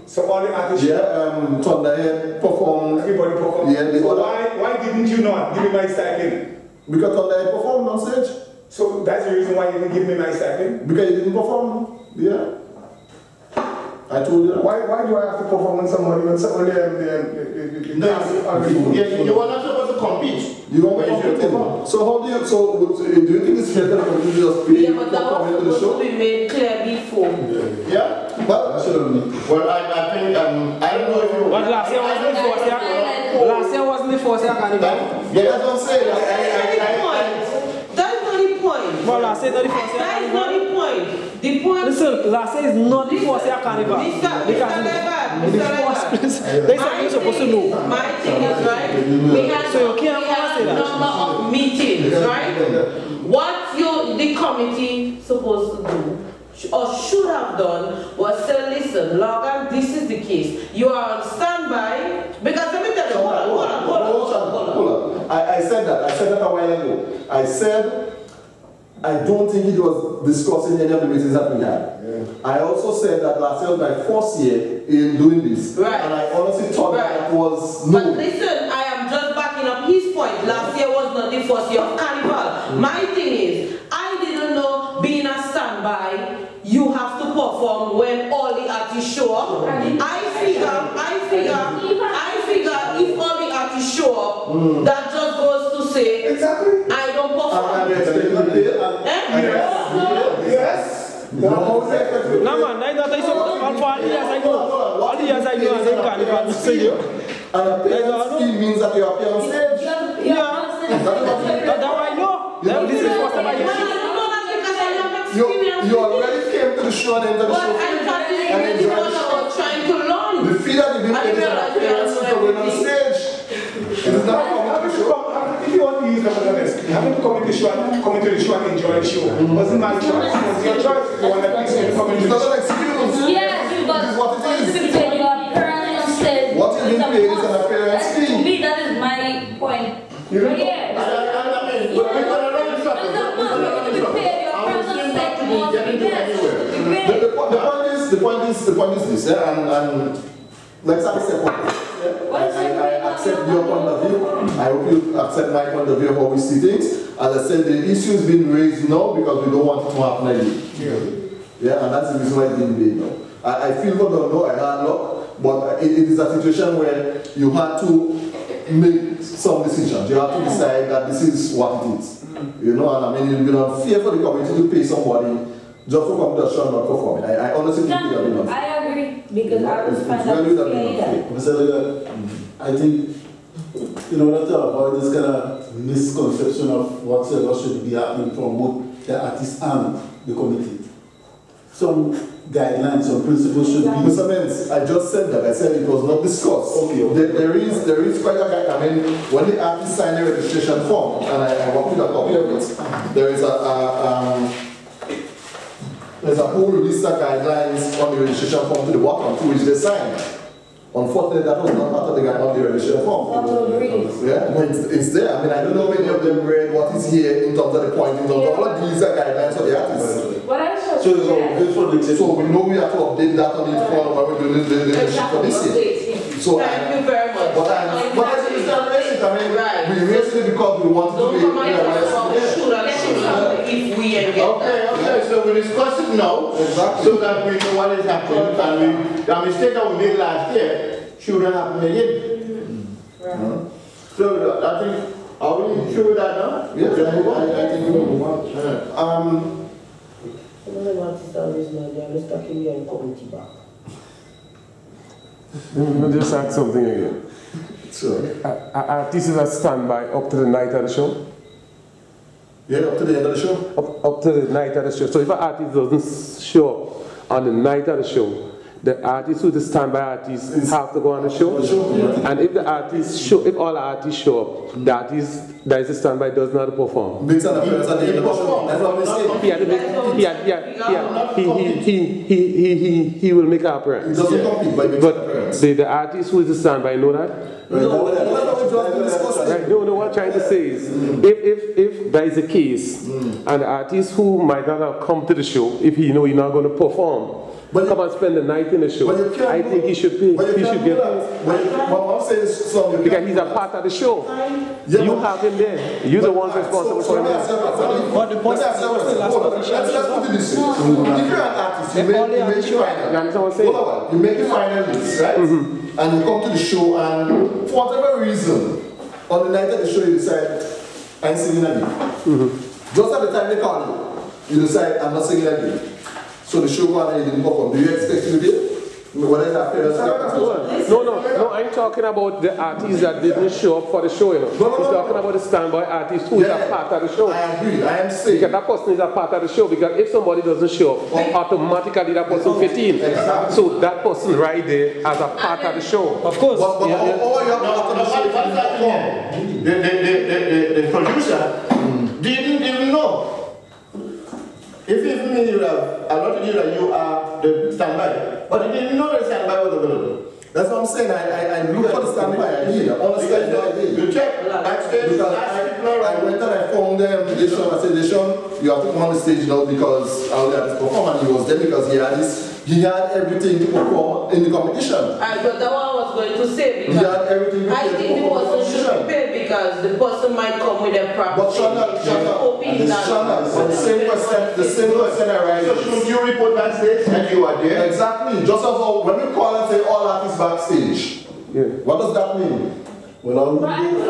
So all the artists. Yeah, Thunderhead performed. Everybody performed. Yeah, so why didn't you not give me my stipend? Because Thunderhead performed on stage. So that's the reason why you didn't give me my stipend? Because you didn't perform. Yeah. I told you that. Why do I have to perform on somebody when somebody you are not supposed to compete. You don't want to compete. So do you think it's fair that you just pay but that was supposed to be made clear before. Yeah? Well, I think, I don't know if you... But last year wasn't the first year. Last year wasn't the first year carnival. Yeah, that's what I'm saying. That's not the point. Well, last year not the first year. That is not the point. The point. Listen, last year is not the first year carnival. Mr. Levan. There's something you're supposed to know. My thing is right. We had a number of meetings, right? What the committee supposed to do or should have done was say, listen, Logan, this is the case. You are on standby because let me tell you, hold on. I said that a while ago. I said I don't think it was discussed in any of the meetings that we had. Yeah. I also said that last year was my first year in doing this. Right. And I honestly thought that was no. But listen, I am just backing up his point. Last year was not the first year of Carnival. My thing is, I didn't know being a standby, you have to perform when all the artists show up. I figure if all the artists show up, that just goes to say, exactly. I don't perform. Yes. No man, that's not so. All the years I know. All the years I know as a Carnival see you. And appearance fee means that you appear on stage. Yeah. That's how I know. This is the first time I hear. You already came to the show and entered the show. And enjoyed the show. Trying to learn. The fee that you didn't pay is an appearance to win on stage. It is not coming to the show. If you want to use the honest, you have to come to the show and enjoy the show. Wasn't my choice. It was your choice. You want to please come into the show. It's not an excuse. Yes, but this is what it is. What you didn't pay is an appearance fee. To me, that is my point. You don't The point is this, and let's accept what I accept your point of view. I hope you accept my point of view of how we see things. As I said, the issue is being raised now because we don't want it to happen again. Yeah, and that's the reason why it's being made now. I feel what I don't know, I had luck, but it is a situation where you had to make some decisions. You have to decide that this is what it is. You know, and I mean, it would be unfair for the community to pay somebody just to come to a show and not perform. I honestly think it would be unfair. I agree, because I was fine. Mr. Leger, I think in order to avoid this kind of misconception of whatsoever should be happening from both the artist and the committee, some guidelines, some principles should be. Mr. Menz, I just said that. I said it was not discussed. Okay. There is quite a guide. I mean, when the artist sign a registration form, and I work with a copy of it, there is there's a whole list of guidelines on the registration form to the bottom, to which they sign. Unfortunately, that was not part of the registration form. Yeah, no, it's there. I mean, I don't know many of them read what is here in terms of the point, in terms of all of these are guidelines for the artists. So we know we have to update that on each form when we do the shit for this year. So thank you very much. But I mean, we raised it because we want to be if we engage. Okay, so we discuss it now, exactly, so that we know what is happening, and the mistake that we made last year shouldn't happen again. So I think, are we sure with that now? Yes, I think we will move on. Let me just ask something again. Sure. Artists are standby up to the night of the show? Yeah, up to the end of the show? Up to the night of the show. So if an artist doesn't show up on the night of the show, the artist who is the standby artist have to go on the show. And if the artist show, if all the artists show up, the artist that is the standby does not perform. Makes an appearance at the end of the show. That's what he will make an appearance. He doesn't compete, but he makes an appearance. The artist who is the standby know that? No, what I'm trying to say is, if there is a case, and the artist who might not have come to the show, if he know he's not going to perform, come and spend the night in the show, I think he should pay. He should get paid. Because he's a part of the show. You have him there. You're the ones responsible for him. But the point is, let's put it this way. If you're an artist, you make the final list, right? And you come to the show, and for whatever reason, on the night of the show, you decide, I'm singing again. Just at the time they call you decide, I'm not singing again. So the show one and you didn't perform. Do you expect to be there? Whether that No, I'm talking about the artists that didn't show up for the show, you know. I'm talking about the standby artist who is a part of the show. I agree, I am saying. Because that person is a part of the show, because if somebody doesn't show up, automatically that person fit in. Exactly. So that person right there as a part of the show. Of course. The producer didn't even know. If even me, you have a lot of you that you are the standby, but you didn't know the standby was available. That's what I'm saying. I look for the standby. I hear. Honestly, you check backstage. I went and I found them. I said, Deshaun, you have to come on the stage now because I only had this perform, and he was there because he had everything to perform in the competition. But that one I was going to say, because he had everything to I think the person should be paid because the person might come with a property. But Shana, the same question arises. So should you report backstage and you are there? Exactly. Just as all, when we call and say all artists backstage, what does that mean? Well, all the artists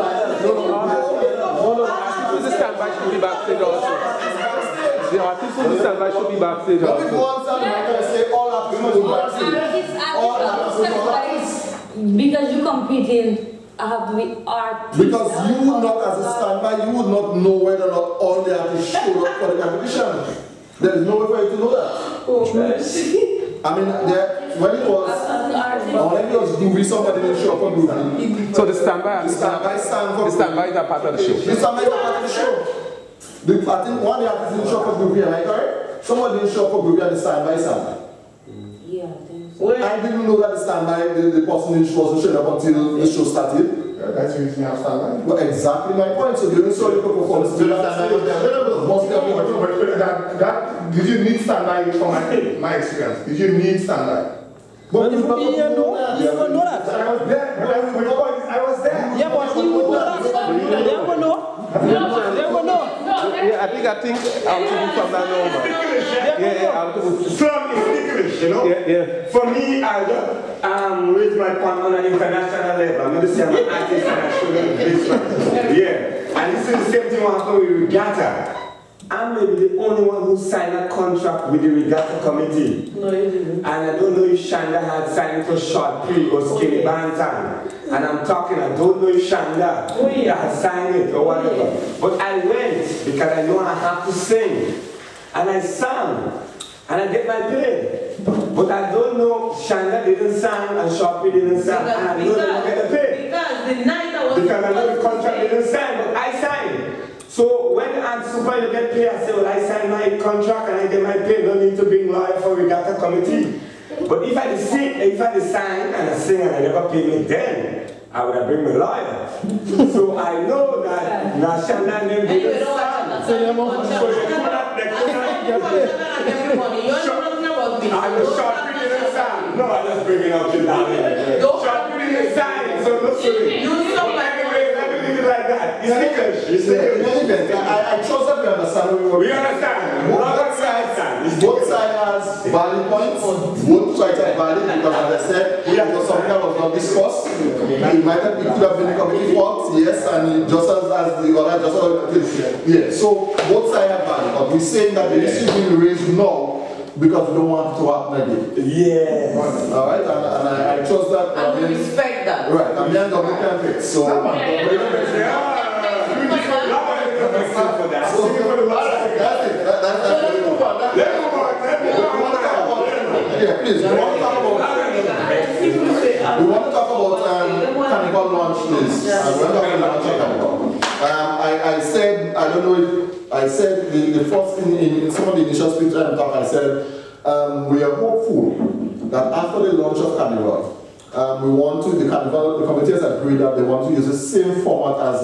the standby should be backstage also. The artists on the standby should be backstage also. When we go on standby and say all artists will be backstage. All artists. Because you competing with art. Because you would not, as a standby, you would not know whether or not all the artists showed up for the competition. There is no way for you to know that. I mean, when it was Groovy, somebody didn't show up for Groovy. So the standby stand for the standby is a part of the show. The standby is a part of the show. I think one of the artists didn't show up for Groovy, am I correct? Somebody didn't show up for Groovy and the standby sang. Yeah, I think so. I didn't know that the standby, the person wasn't showing up until the show started. That's the reason you have standby. Well, exactly my point. So you saw the performance. Did you need standby from my experience? Did you need standby? But you don't know that. I was there. I was there. Yeah, but you would know that. You never know. Yeah, I think I'll to from that over. Yeah, From is English, you know? Yeah. For me, I just raise my point on an international level. I'm going to say I'm an artist and I show them this one. Yeah. And this is the same thing what happened with Regatta. I'm maybe the only one who signed a contract with the Regatta committee. No, you didn't. And I don't know if Shanda had signed for short pre or skinny bantam. And I'm talking, I don't know if Shanda had signed it or whatever. But I went because I know I have to sing. And I sang. And I get my pay. But I don't know, Shanda didn't sing and Short didn't sing. And I don't know get the pay. Because the night I was... Because I know the contract didn't sign, but I signed. So when I'm super, you get paid, I say, well, I signed my contract and I get my pay. No need to bring lawyer for Regatta committee. But if I sign and I sing and I never pay me, then I would have bring my lawyer. So I know that Shanda and them didn't sign. So they could not I was Short didn't sign. No, I just bring it up to that. Short didn't sign. So look to me. Like that. I chose that we understand. We understand. Both sides has valid points. Both sides are valid because, as I said, it was something that was not discussed. It might have could have been a committee fault, yes, and just as the other, yeah. So both sides are valid, but we're saying that the issue being raised now because we don't want it to happen again. Yeah. Alright, and I trust that. And we respect that. Right, and then the can fix. So, yeah, please. We want to talk about Carnival Launch, please. I said, I don't know if I said the first in some of the initial speech I talked, I said we are hopeful that after the launch of Carnival, we want to, the committee has agreed that they want to use the same format as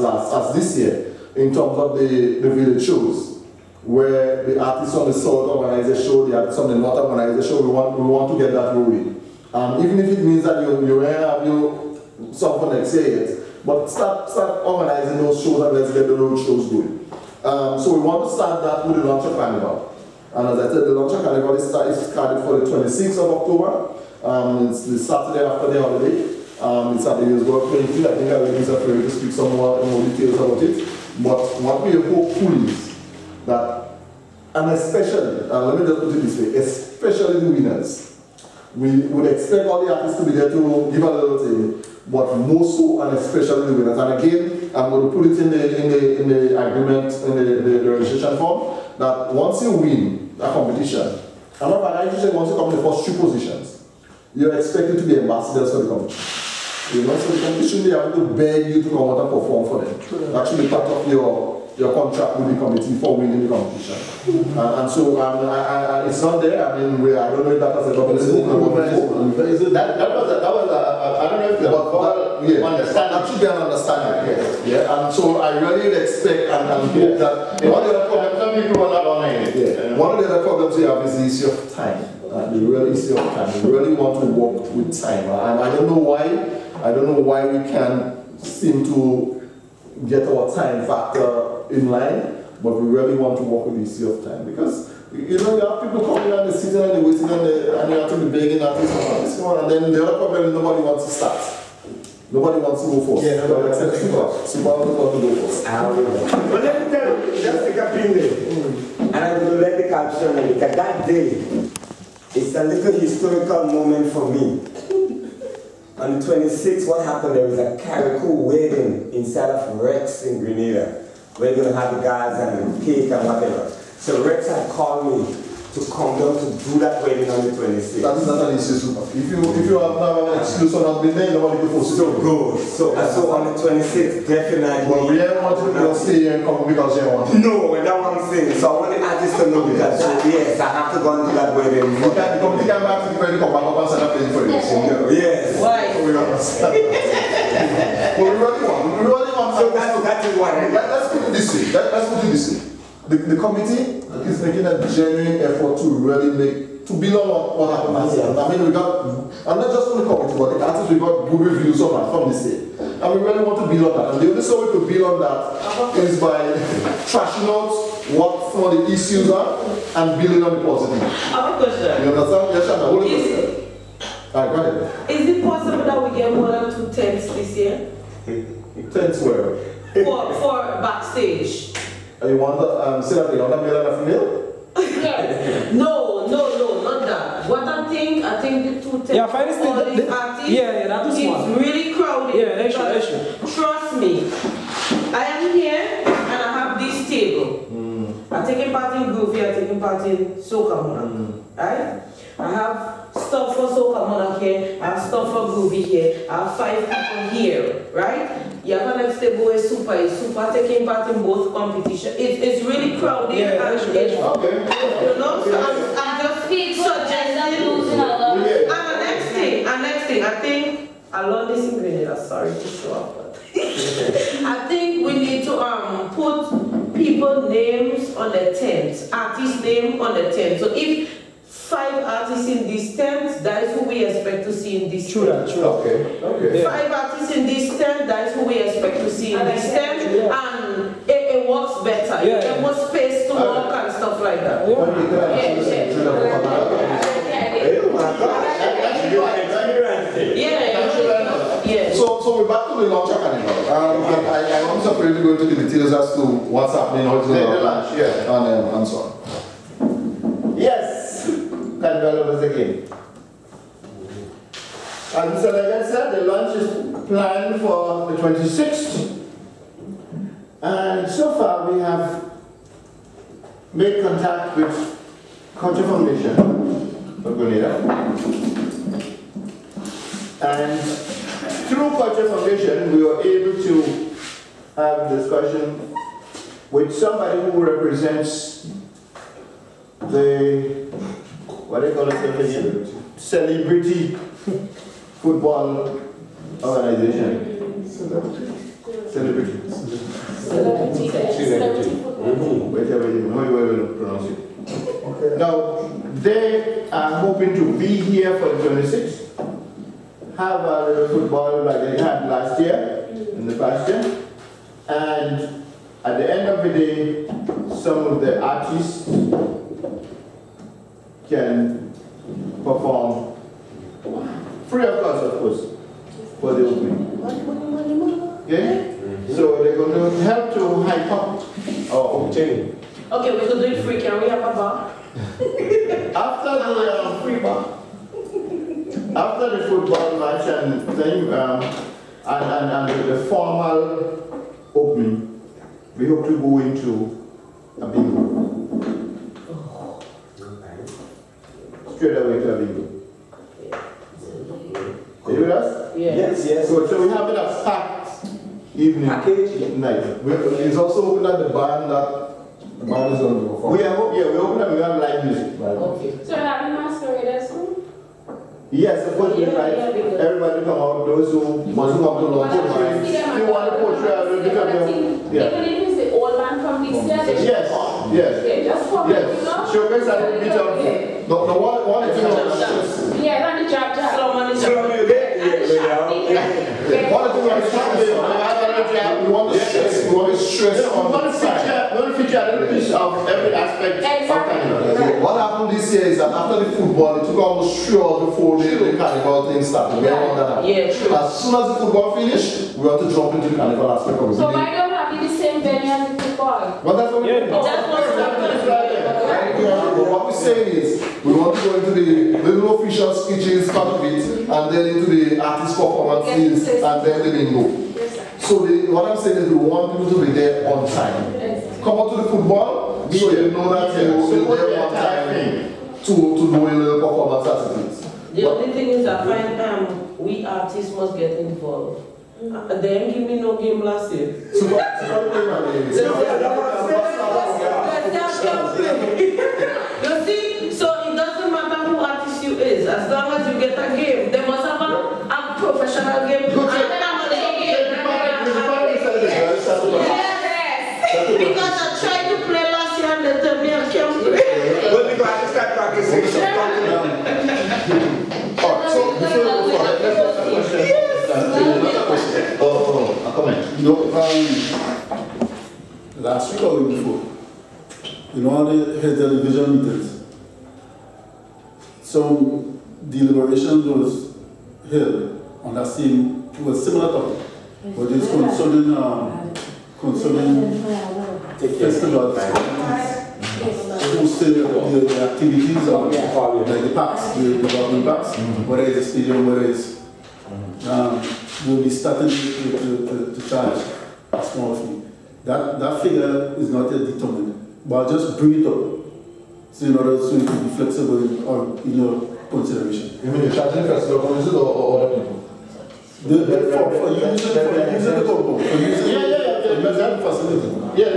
this year in terms of the village shows, where the artists on the south organize a show, the artists on the north organize a show. We want to get that rolling. Even if it means that you have some for next year yet, but start organizing those shows and let's get the road shows going. So we want to start that with the launch of Carnival. And as I said, the launch of Carnival is scheduled for the 26th of October. It's the Saturday after the holiday. It's at the Usborg Playfield. I think I will use a to speak some more details about it. But what we hope is that, and especially, let me just put it this way, especially the winners. We would expect all the artists to be there to give a little thing, but more so and especially the winners. And again, I'm going to put it in the agreement, in the registration form, that once you win a competition, and I usually once you come in the first 2 positions, you're expected to be ambassadors for the competition. You know, so the competition, they have to beg you to come out and perform for them. That should be part of your your contract with the committee for winning the competition. And so it's not there. I mean, I don't know if that was a double spoken about before. That was I don't know if that should be an understanding. Yeah. And so I really expect and hope that one of the problems, some people are not honoring it. Yeah. One of the other problems we have is the issue of time. The real issue of time. We really want to work with time. And I don't know why. I don't know why we can't seem to get our time factor in line, but we really want to work with the issue of time because you know you have people coming and they're sitting and they're waiting and you have to be begging at this one and then the other problem is nobody wants to start. Nobody wants to go first. Yeah, nobody wants to go first. Super wants to go first. But let me tell you, just take a pin there. And I'm going to let the caption in because that day it's a little historical moment for me. On the 26th, what happened? There was a Carriacou wedding inside of Rex in Grenada. We're going to have the guys and the cake and whatever. So Rex had called me to come down to do that wedding on the 26th. That is not an issue, super. If you have an excuse or not been there, nobody will force you to go. So on the 26th, definitely. Well, we don't want you to stay here and come because you want to. No, that's what I'm saying. So I want the artists to know because yes, I have to go and do that wedding. You can't come back to the wedding, come back up and set up playing for you. Yes. Why? We understand. But we really want. So that is why. Let's put it this way. Let's put it this way. The committee is making a genuine effort to really build on what happened last year. I mean, we got, and not just from the committee, but the artists, we got good reviews from the state. And we really want to build on that. And the only way we could build on that is by trashing out what some of the issues are and building on the positive. I have a question. You understand? Yes, Shana, hold on. Alright, go ahead. Is it possible that we get more than 2 tents this year? Tents where? For backstage. You want to say that you want a male and a female? Yes. No, not that. What I think the 2 tents yeah, for all these artists, that is smart. It's really crowded. Yeah, that's true. Trust me, I am here and I have this table. I'm taking part in Groovy, I'm taking part in Soca Monarch. Right? I have stuff for Soca Monarch here, I have stuff for Groovy here, I have 5 people here, right? You have an next table is super taking part in both competitions. It's really crowded and it's, you know, so I'm just suggesting. And the next thing, I think I learned this in Grenada, sorry to show up, but I think we need to put people names on the tents, artist name on the tent. So if 5 artists in this tent, that is who we expect to see in this tent. True. Okay. 5 artists in this tent, that is who we expect to see in this tent, and it works better. You get more space to walk and stuff like that. So we're back to the launch of Carnival. I want to really go into the details as to what's happening, how it's going to launch, and so on. Yes, Carnival was again. And so like I said, the launch is planned for the 26th. And so far we have made contact with Culture Foundation of Grenada. And through Culture Foundation, we were able to have a discussion with somebody who represents the, what do you call it again? Celebrity football organization. Celebrity. Whichever you will pronounce it. Now, they are hoping to be here for the 26th. Have a little football like they had last year, in the past year. And at the end of the day, some of the artists can perform free of cost, of course, for the opening. Okay? So they're going to help to hype up our opening. Okay, we could do it free. Can we have a bar? After the free bar. After the football match and then and the formal opening, we hope to go into a bingo. Straight away to a bingo. Are you with us? Yes. So we have enough packed evening, night. It's also open at the band that the band is going to perform. We have live music. Right. Okay. So having masqueraders too? Yes, of course, everybody come out, those who want to come to launch. If you want to portray a little bit of your... Even if it's the old man from this year, they yes, yes. They just come, yes. you know? Showcase a little bit of... The one thing on the yeah, on the job. One thing on the job, we want to stress on the side. We want to feature a little bit of every aspect of Carnival. What happened this year is that after the football, it took almost 3 hours before the carnival thing started. We have that. Yeah, true. As soon as the football finished, we had to jump into the carnival aspect of it. So why don't have the same venue as the football? Well, that's what we're doing. What we're saying is, we want to go into the little official speeches part of it, and then into the artist performances, and then the bingo. So what I'm saying is we want people to be there on time. Come out to the football, so you know that you're there on time to do a little performance as it is. The only thing is I find we artists must get involved. They didn't give me no game last year. So what the game is? You see, so it doesn't matter who artist you is, as long as you get a game. They must have a professional game. Because I tried to play last year and they told me I can't play. Well, because I start practicing. Alright, so before we go for it, let's ask a question. A comment. No, last week or week before, in all the heads of division meetings, some deliberation was held on that same, similar topic, but it's concerning festivals, hosting the activities of like the parks, the government parks, whether it's a stadium, whether it's we'll be starting to charge a small fee. That figure is not yet determined, but I'll just bring it up so in order so it can be flexible in your consideration. You mean you're charging festival communities or other people? For using the GoPro, for using the facility. Yeah,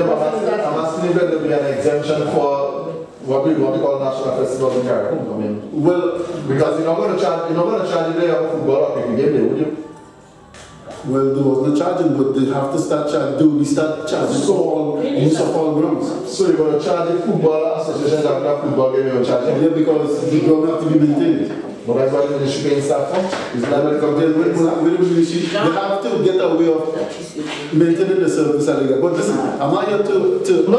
but I'm asking if there will be an exemption for what we call national festivals in Carriacou. I mean, well, because you're not going to charge the day of football or cricket game day, would you? Well, there was no charging, but they have to start charging. We start charging use of all grounds. So you're going to charge the football association that have football game, you're charging? Yeah, because the ground have to be maintained. But that's why the issue being staff for? Is that what they have to get a way of maintaining the service at the gate. But listen, I'm not here to no,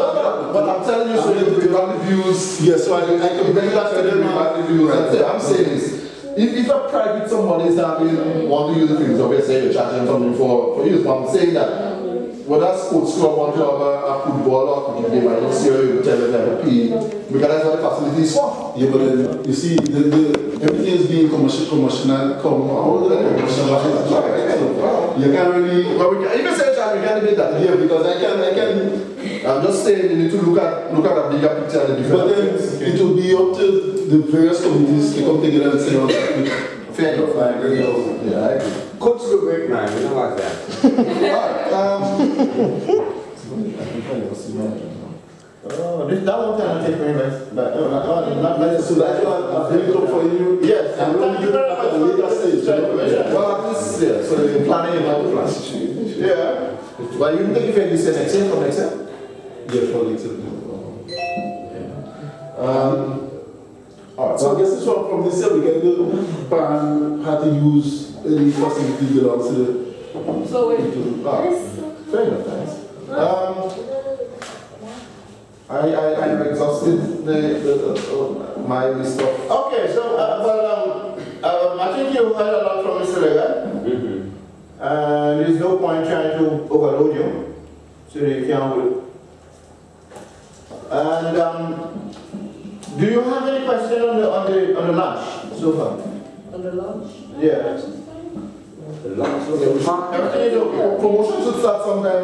but I'm telling you, so you have the views. Yes, so I can bring that to them. I'm saying this. If a private somebody is not want to use the fields, obviously you're charging something for use. But I'm saying that whether sports club want to have a football or cricket game, I don't see how you tell them to pay because that's what the facility is for. Yeah, but then you see, everything is being commercial. You can't really. Well, even say we can't debate that. Yeah, because I can. I'm just saying you need to look at a bigger picture and the different. But then it will be up to the various communities to come together and say, fair enough. I agree. Yeah, I agree. Coach the break now, you know like that. That one can take very nice. But not so that you are bring it up for you. Yes, and thank you very much at a later stage. Well, this is yeah. So you're planning about the plan. Yeah. But you think if you say next year for next year? Yeah, for next year. Alright. So I guess it's from this year we get the ban how to use any facility belongs to the. So wait. Fair enough, thanks. I exhausted my list of. Okay, so I think you heard a lot from Mr. Lega. There's no point trying to overload you, so you can't wait. And do you have any question on the launch so far? On the launch? Yeah. Everything is okay. Promotion should start sometime.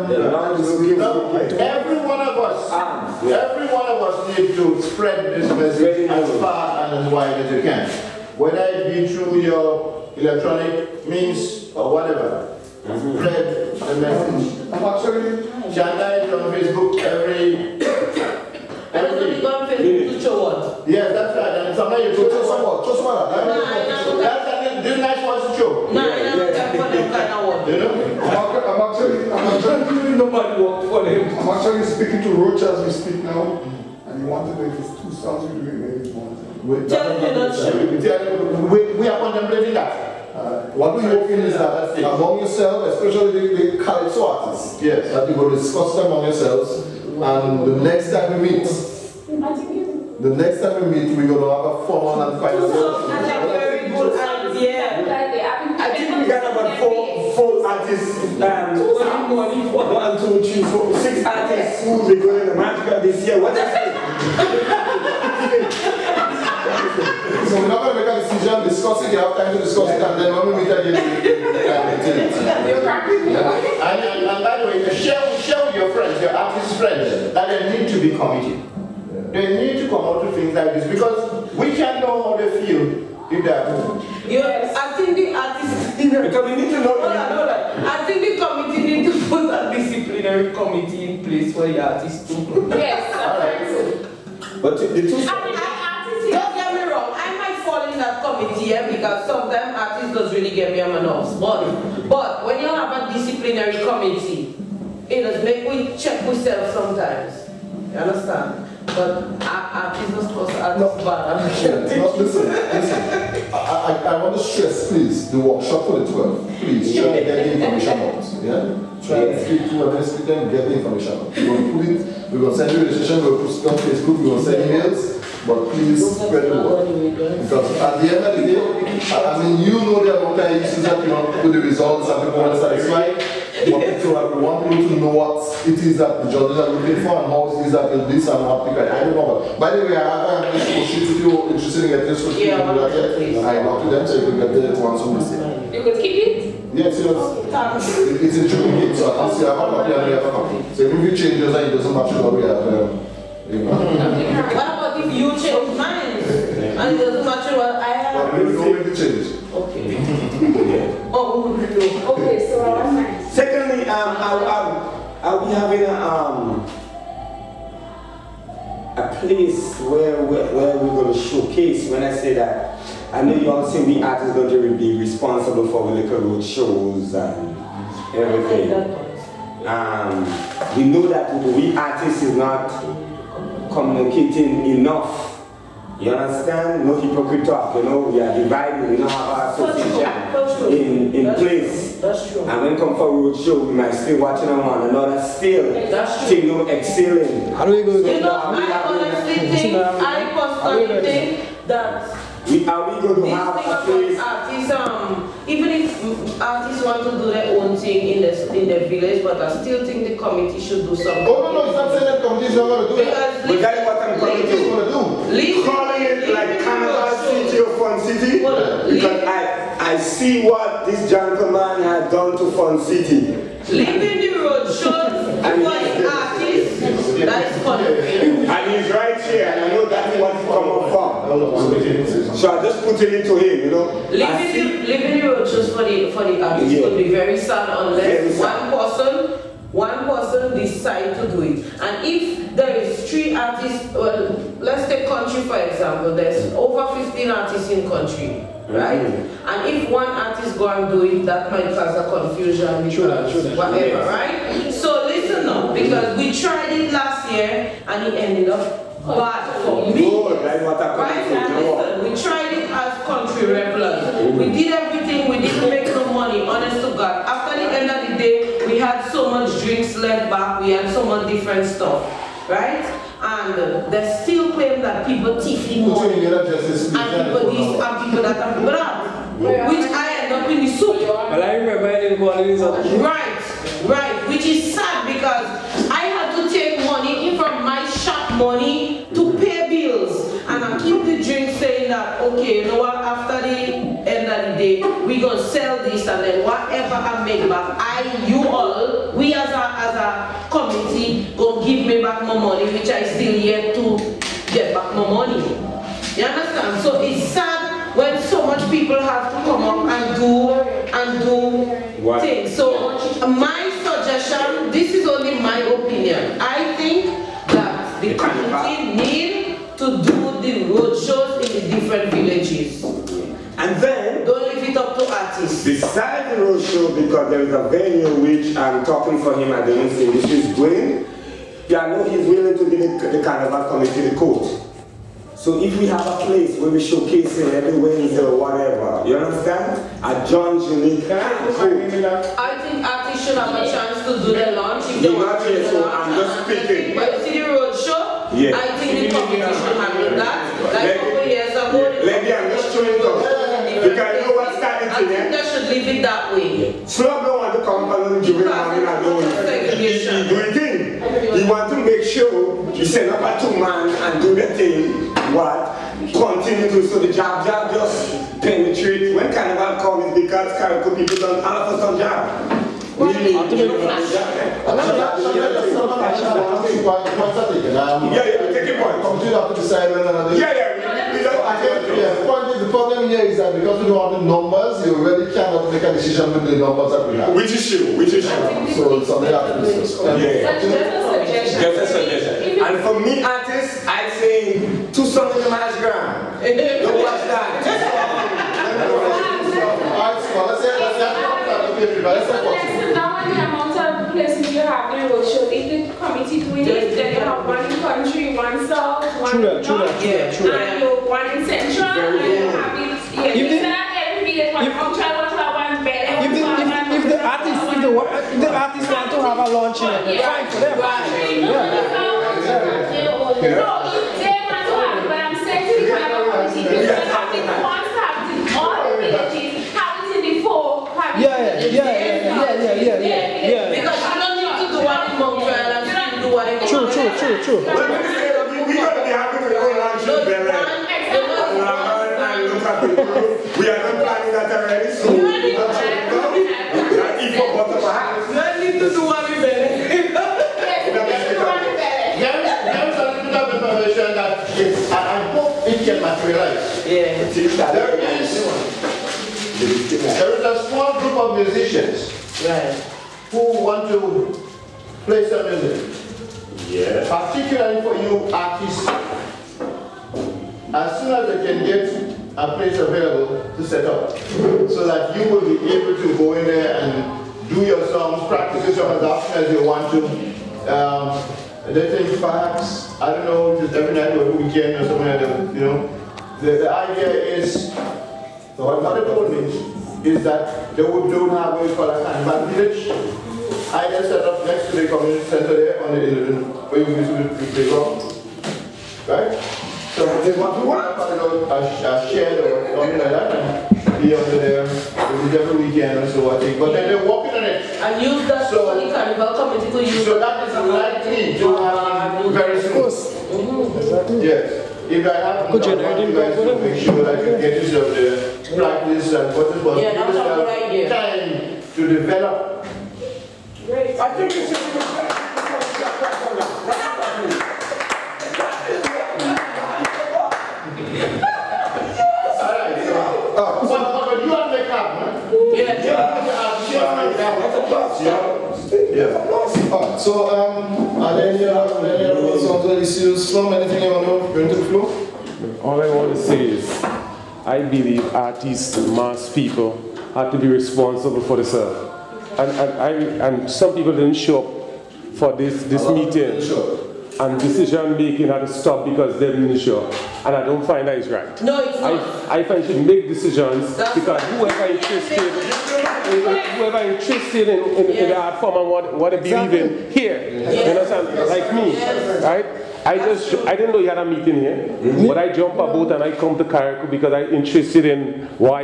Every one of us need to spread this message as far and as wide as you can. Whether it be through your electronic means or whatever. Spread the the message. I'm actually... Shanda is on Facebook every day. You go on Facebook to show what? Yes, that's right. And sometimes you Show someone. Show someone. This nice one to show. No, I don't care for them kind of work. You know? I'm actually nobody work for them. I'm actually speaking to Roach as we speak now, and he wanted to make his 2 songs with me, maybe one. Tell me not sure. We are contemplating that. What we hoping is that among yourselves, especially the Carriacocu artists, yes, that you will discuss them among yourselves, and the next time we meet, we're going to have a formal and final. That's a very good idea. I think we got about four artists, 1, 2, 3, 4, 6 artists who will be going to the Magical this year. What is it? So we're not going to make a decision, discuss it, you have time to discuss it, and then when we meet again, and by the way, share with your friends, your artist friends, that they need to be committed. They need to come out to things like this, because we can't know how they feel if they are moved. I think the artists... Because we need to know... Hold on. I think the committee need to put a disciplinary committee in place for the artists too. Yes, alright. But the two... Don't get me wrong, I might fall in that committee because sometimes artists does really get me on my nerves. But when you have a disciplinary committee, it does make we check ourselves sometimes. You understand? But artists are supposed to act bad. Listen. I want to stress, please, the workshop for the 12th. Please try and get the information out. Yeah? Try and speak to whoever speak to them, get the information out. We're going to put it, we're going to send you registration, we're going to put it on Facebook, we're going to send emails. But please spread the word. Because at the end of the day, I mean, you know the amount of issues that you want with the results and people want to satisfy. But we want people to know what it is that the judges are looking for and how it is that this and what they I don't know. By the way, I have a sheet if you're interested in getting this for you. I talk to them so you can get the ones from this. You could keep it? Yes, it's in triplicate, so I can see I have a copy and we have a copy. So if you changes and it doesn't match what we have, what about if you change mine and it doesn't match what I have? Well, we don't make the change. Okay. Okay, so I'm nice. Secondly, are we having a place where we're going to showcase? When I say that, I know you all say we artists going to be responsible for the little road shows and everything. We know that we artists is not communicating enough. You understand? No hypocrite talk, you know, we are divided, we don't have our association in place. That's true. And when come for road show, we might still watching on one another still. That's true. Still excelling. How do we go? You know, I honestly think, I personally think that are we going to have a place? Artists, even if artists want to do their own thing in their village, but I still think the committee should do something. Oh no, it's not saying that the committee is not going to do it. But that's what I'm going to do. Calling it like Carnival City or Fun City, because I see what this gentleman has done to Fun City. Leaving the road shows for the artists, that's fun. And he's right here, and I know that's what he come up from. So I just put it into him, you know. Leaving the road shows for the artists would be very sad unless one person decide to do it. And if there is 3 artists, well, let's take country for example, there's over 15 artists in country, right? And if one artist go and do it, that might cause a confusion because whatever, right? So listen up, because we tried it last year and it ended up bad for me. Right? Listen, we tried it as country revelers. We did everything, we didn't make no money, honest to God. After the end of the day, we had so much drinks left back, we had so much different stuff, right? And they still claim that people thieving money, and people this, and people that, and people that, which I end up in the soup. Well, I remember I didn't call it. Right, which is sad because I had to take money in from my shop money to pay bills, and I keep the drink saying that, okay, you know what, after the end of the day, we gonna sell this, and then whatever I make back, we as a committee gonna give me back my money, which I still yet to get back my money. You understand? So it's sad when so much people have to come up and do things. So my suggestion, this is only my opinion. I think that the committee need to do the road shows in the different villages. And then, don't leave it up to artists. Besides the road show, because there is a venue which I'm talking for him at the meeting, which is going, I know he's willing to give the Carnival Committee the court. So if we have a place where we showcase it every Wednesday or whatever, you understand? A John's unique court. I think artists should have a chance to do the launch if they want to do the launch. I'm just speaking. But you see the road show, yeah. I think the committee should handle that. Like a couple years ago, maybe I'm just showing it off. Because you know what's starting to I think they should leave it that way. Slum don't want to come and do it alone. He do it thing. He want to make sure he set up a two-man and do the thing. What? Continue to so the job just penetrate. When Carnival comes, because Carriacou people don't all of us on job. Really, yeah, take your point. Come to have to decide when another. The problem here is that because we don't have the numbers, you really cannot make a decision with the numbers that we have. Which issue? Which issue? So it's something that we discuss. Just a suggestion. And for me, artists, I say 2 songs in the marriage ground. Don't watch that. 2 songs. Let's say now the amount of places you have the road show, if the committee doing it, then you have one in country, one south, one in north, and you one in central, and you have it, instead of every village, one punctual, one to have one bed, if the artists want to have a launch in it, fine for them. But I'm saying to the Carnival committee, they have the funds to have it in all the villages, have it in the 4, have it in the because you don't need to do one in Montreal and still do one in True. We gotta be happy with our launch in Bel-Air. We are not planning that already, so you don't need to do one in Bel-Air. That I hope it can materialize. There is a small group of musicians who want to play some music. Particularly for you artists, as soon as they can get a place available to set up, so that you will be able to go in there and do your songs, practice your songs as often as you want to. They think perhaps, I don't know, just every night or every weekend or something like that, you know. The idea is, what they told me, is that they would have what we call a Carnival village. I just set up next to the community center there on the where you visit the playground. Right? So they want to have a shed or something like that and be under there every weekend or so I think. But then they're working on it. And use that for the Carnival committee to use. So that is likely to happen very soon. Yes. If I have to make sure that you get yourself the practice and what is time to develop. Great. I think it's So, are there any other songs or issues, Slum, anything you want to bring to the floor? All I want to say is, I believe artists, mass people, have to be responsible for themselves. And some people didn't show up for this meeting. And decision making had to stop because they didn't show up. And I don't find that is right. No, it's not. I find you should make decisions because whoever interested in the art form and what they believe in here, you understand? Like me, right? I didn't know you had a meeting here, but I jump a boat and I come to Carriacou because I'm interested in why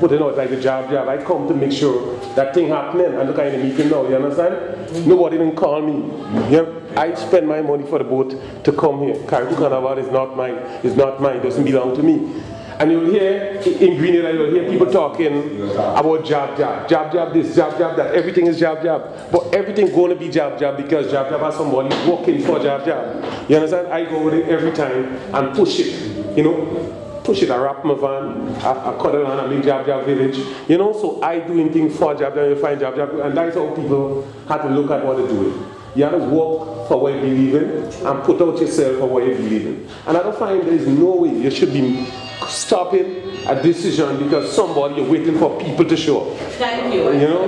putting out like the job. I come to make sure that thing happening and look at the meeting now, you understand? Nobody didn't call me. Yeah? I spend my money for the boat to come here. Carriacou Carnival is not mine. It's not mine. It doesn't belong to me. And you'll hear in Greenhill, you'll hear people talking about job this, job that. Everything is job. But everything going to be job because job has somebody working for job. You understand? I go with it every time and push it, you know. push it, I wrap my van, I cut it on, I make Jab Jab Village. You know, so I doing things for Jab Jab, you find Jab Jab, and that's how people have to look at what they're doing. You have to work for what you believe in and put out yourself for what you believe in. And I don't find there is no way you should be stopping a decision because somebody you're waiting for people to show up. Thank you. You know?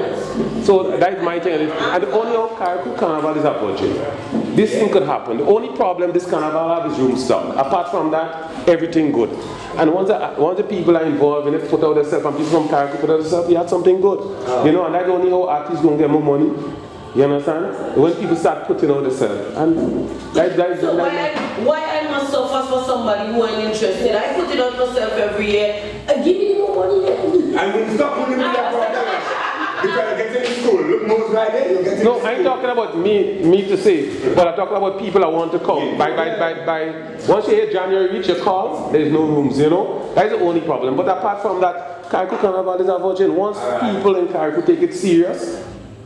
So that's my thing. And the only how Carriacou Carnival is a budget. This thing could happen. The only problem this carnival have is room stock. Apart from that, everything good. And once the people are involved in it, put out themselves, and people from Carriacou put out themselves, you have something good. You know, and that's only how artists don't get more money. You understand? When people start putting out themselves. And so why I must suffer for somebody who ain't interested? I put it out myself every year. I give you more money then. I mean, stop putting me that problem. Because you're getting in school. Look, most right there, you're getting no, I ain't talking about me to say, but I'm talking about people that want to come. Once you hear January reach your call, there's no rooms, you know? That's the only problem. But apart from that, Carriacou Carnival is a virgin. Once people in Carriacou take it serious,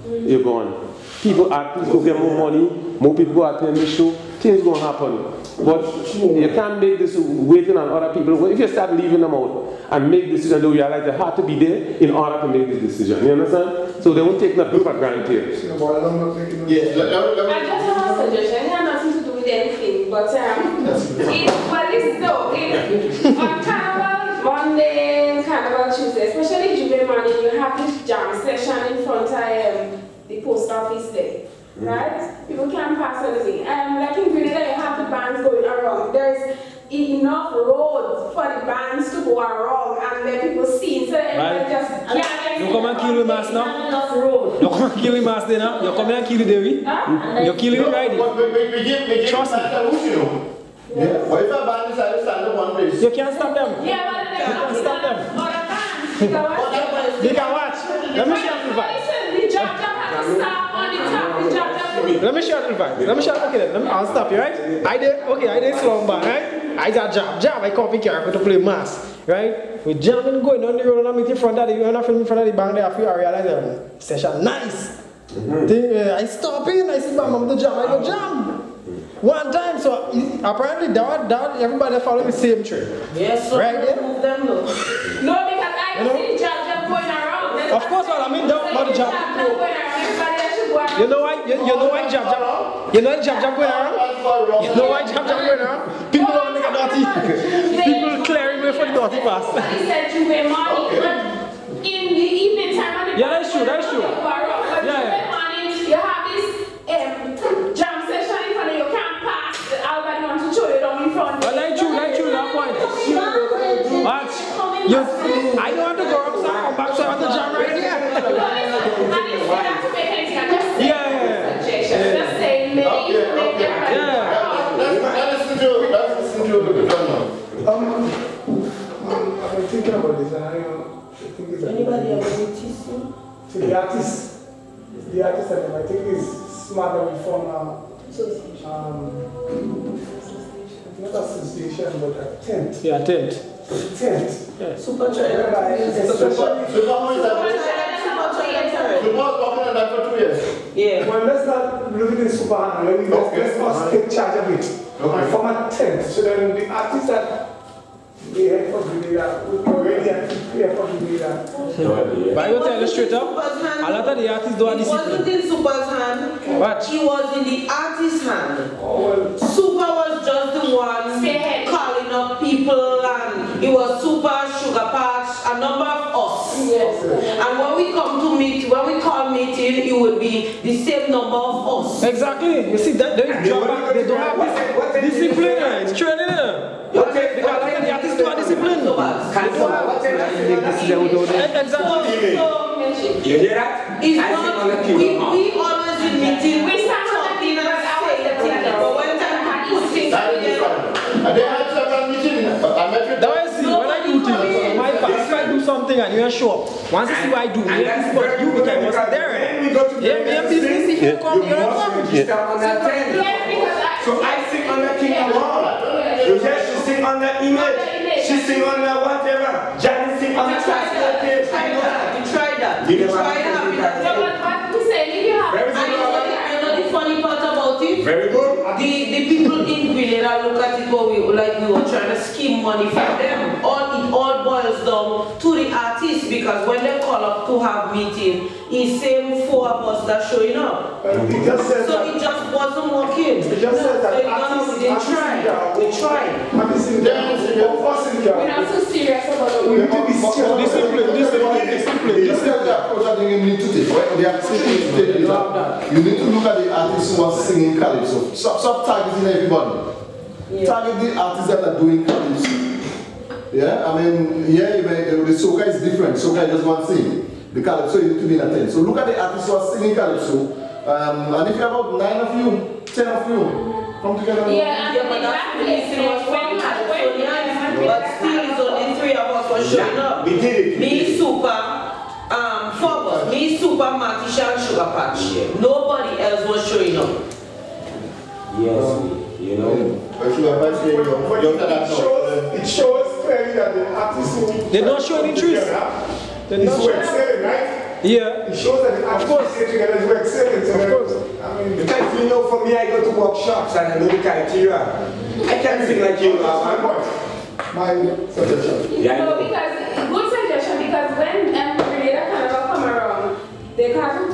you're gone. People, artists go get more money, more people go attend the show, things gonna happen. But you can't make this waiting on other people. If you start leaving them out and make decisions, they realize they have to be there in order to make this decision. You understand? So they won't take nothing for granted. I just have a suggestion. It has nothing to do with anything, but on Carnival Monday, Carnival Tuesday, especially Jubilee morning, you have this jam session in front of the post office there, right? People can't pass anything. Like in Grenada, you have the bands going around. There's enough road for the bands to go around and let people see. So everybody just can't. You come and kill him as now? Enough road. You come and kill him as now? You come and kill Devi? You kill him right? Trust me. What if a band decides to stand up one place? You can't stop them. Yeah, but they can't stop them. Other bands. They can watch. Let me show you the vibe. Let me show you the vibe. Let me show you. Okay, I'll stop you, right? I did slum band, right? I did jab. I copy Carriacou to play mass, right? We jamming going on the road and I meet in front of the, when I film in front of the band there, I feel I realize session nice. I stop in, I see my mom to jam, I go jam. One time, so apparently that everybody following the same tree. Yes, so right? Move them though. No, because I see the jab going around. Of course, well, I mean, about the jab. You know why? You know why jab? You know why jab going around? You know why jab going around? People don't make a naughty. People clearing way for the naughty pass. He said you were money, but in the evening time, yeah, that's true. That's true. Yeah. You have this jam session in front of you. Can't pass. Albert wants to show you down in front. Well, that's true. That point. But I don't want to go upside, come back, so I want to jam right here. Just say maybe let's listen to the I'm thinking about this, and I think it's anybody else teaching? To the artists, I think it's smart that we form not association, but a tent. Yeah, tent. Tent. Yeah. Super Yeah. Well, let's not look at the super hand. Let's first take charge of it. And form a tent. So then the artists that they have for Grenada, we already have to prepare for Grenada. But I will tell you straight up, a lot of the artists don't have discipline. He wasn't in Super's hand. What? He was in the artist's hand. Super was just the one calling up people, and it was Super, Sugar Patch, a number of us. Yes. And when we come to meet, when we call meeting, it would be the same number of us. Exactly. You see that they don't have this discipline. It's training. Okay, because like the artists don't have discipline. Exactly. You hear that? It's not, we always in meeting, we start talking and saying, but when time to put things together. They had several meetings. That way, see, when I do things, my past, if I do something and you show up, once you see what I do, you can must be there. Yeah, business, if you come, you're not coming. So I sing on the king of all. She sing on the image. She sing on the whatever. Johnny sing on the classical page. You tried that. You tried that. What we say, if you have. You know the funny part about it? Very good. The people in Grenada I look at it we were trying to skim money from them. It all boils down to the artists, because when they call up to have meeting, it's same 4 of us that showing up. It just says so it just wasn't working. It just says that we tried. We tried. We're not so serious about it. We need to be disciplined. This is the approach I think you need to take. The approach you need to take is that you need to look at the artists who are singing calypso. Stop targeting everybody. Yeah. Target the artists that are doing calypso. Yeah, I mean, the soca is different. Soca is just one thing. The calypso you need to be in a tent. So look at the artists who are singing calypso. And if you have about 9 of you, 10 of you, come together. Yeah, but that's the reason was from but still it's only 3 of us were showing up. We did it. Me, Super, 4 of us. Me, Super, Matisha, and Sugar Patch. Nobody else was showing up. Yes, you know. It shows clearly that the artists who they don't show any trees. They're not excelling, right? Yeah. It shows that the artists together is excelling. Of course. I mean, because you know, for me, I go to workshops and I know the criteria. I can't sing like you. My suggestion. Yeah, no, because good suggestion, because when Grenada Carnival come around, they got to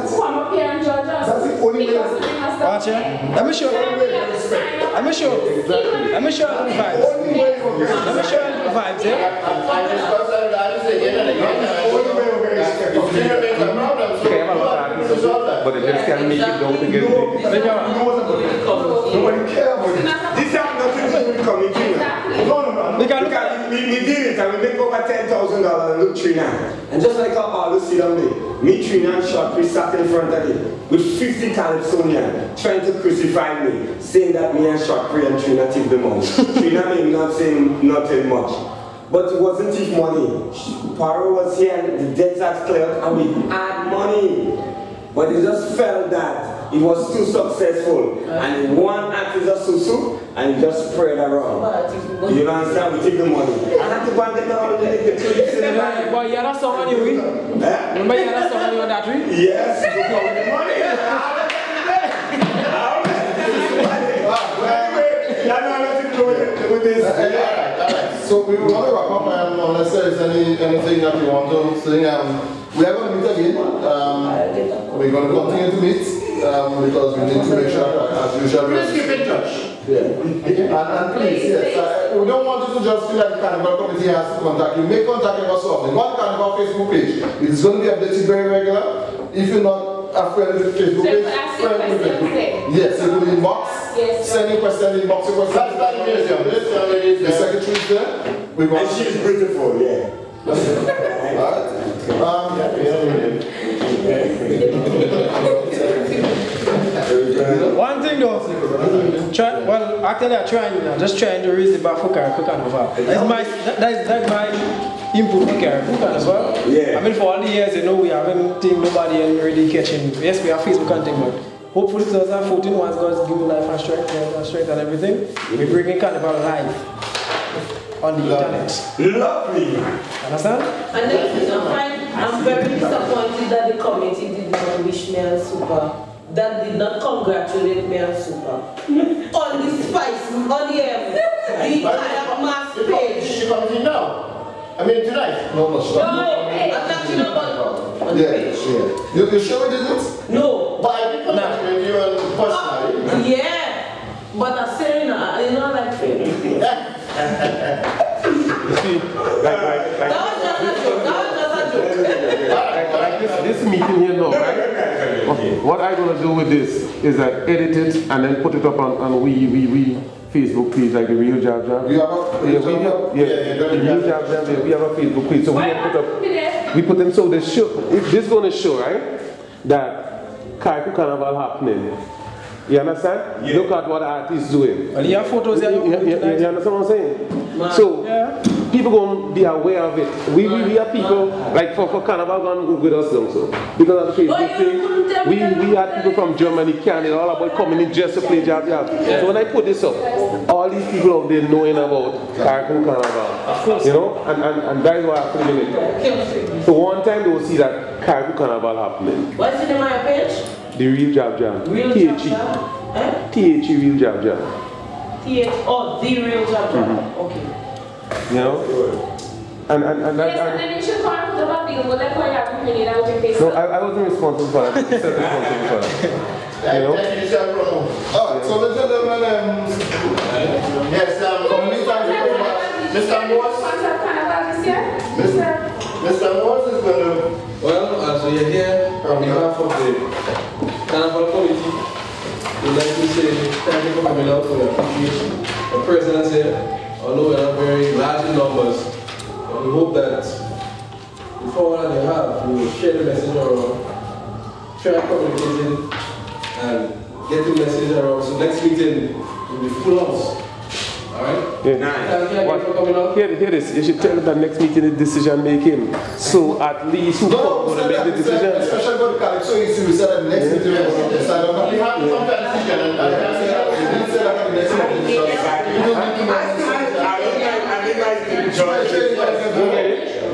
come up here and judge us. That's the only way. Watch it. Let me show you. Let me show you. Let me show you the vibes. Let me show you the vibes, but they just can't make it down to get it. Nobody cares about it. This has nothing to do with committee. No. Because we did it and we make over $10,000 and look Trina. And just like how all see them there, me, Trina, and Short, we sat in front of it with 50 Calypsonians trying to crucify me, saying that me and Short pray and Trina tip them out. Trina may not say nothing much. But it wasn't thief money. Paro was here and the debts had cleared and we had money. But it just felt that it was too successful. And one artist just so and it just spread around. You understand? We take the money. I had to go and get the clips in the bag. But you had a song on you, remember you had a song on you on that tree? Yes, you come with the money. With this. So we want to wrap up unless there is anything that you want to say. We are going to meet again. We're going to continue to meet because we need to make sure that, as usual, please keep in touch. Yeah. And please, yes, we don't want you to just feel like the Carnival Committee has to contact you. Make contact with us often. Go on the Carnival Facebook page. It is going to be updated very regular. If you're not a friend with the Facebook page, friend with the Facebook page. Yes, you will inbox. Yes. Send your question, inbox your question. The secretary is there. And she's beautiful, yeah. One thing though, actually I'm trying, just trying to raise the bar for Carriacou Carnival. That's my input for Carriacou Carnival. Yeah. I mean, for all the years, we haven't seen nobody really catching. Yes, we have Facebook and thing, but hopefully 2014, once God's given life and strength and everything, we're bringing Carnival live on the internet. Lovely. Understand? And then I'm very disappointed that the committee did not wish me and Super, that did not congratulate me and Super on the spice, on the mass page. She comes in now. I mean tonight. No, sure. No, I'm talking about on the page. Yeah. You sure we didn't? No. But I did congratulate you personally. Yeah. But I'm saying, like favorite. You see, that was just a joke. Like this meeting here now, right? Okay. What I'm going to do with this is I edit it and then put it up on we Facebook page, like the Real Jab Jab. You have a the Real Jab Jab, we have a Facebook page. So we put them, so this is going to show, right, that Carriacou Carnival happening. You understand? Yeah. Look at what the artist is doing. Well, you have photos there. You understand what I'm saying? So, people going to be aware of it. We are people, like for Carnival going with us also. Because of the Facebook thing, we had people from Germany, Canada, all about coming in just to play jab jab. Yeah. So when I put this up, all these people out there knowing about Carriacou Carnival. You know? And that is why I'm filming it. So one time they will see that Carriacou Carnival happening. What's the name of your page? The Real Jab Jab. Real Jab Jab? THE Real Jab Jab. Oh, the real job. Okay. You know? And yes, and then you should call for the big one that Carriacou made out your face. No, I wasn't responsible for that. You said responsible for that. You know? Alright, so the gentleman, yes, Mr. Morse. Mr. Morse is going to... Well, as we are here on behalf of the Carnival Committee, we'd like to say thank you for coming out for your appreciation. The presence here, although we are not very large in numbers, but we hope that the power that you have, you will share the message around, try communicating, and get the message around. So next meeting will be full house. Alright? Hear this. You should tell them that next meeting is decision making. So at least who going to make the decision? Especially for the Carriacou, you said that the next meeting we have to come to a decision, and I have to say that the next meeting.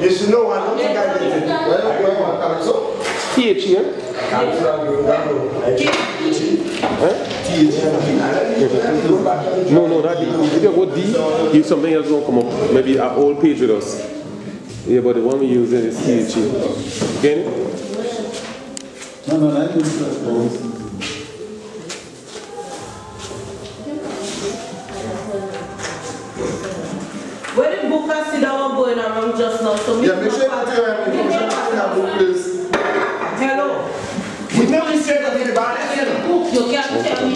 You should know, I don't think I did it. TH here? No, not D. If you go D, if something else will come up, maybe an old page with us. Yeah, but the one we use is TH. Get it? No, I think Where the book I see that one going around just now, so yeah, make sure you put your information in your book, please. Hello. We never said that in the You can't tell me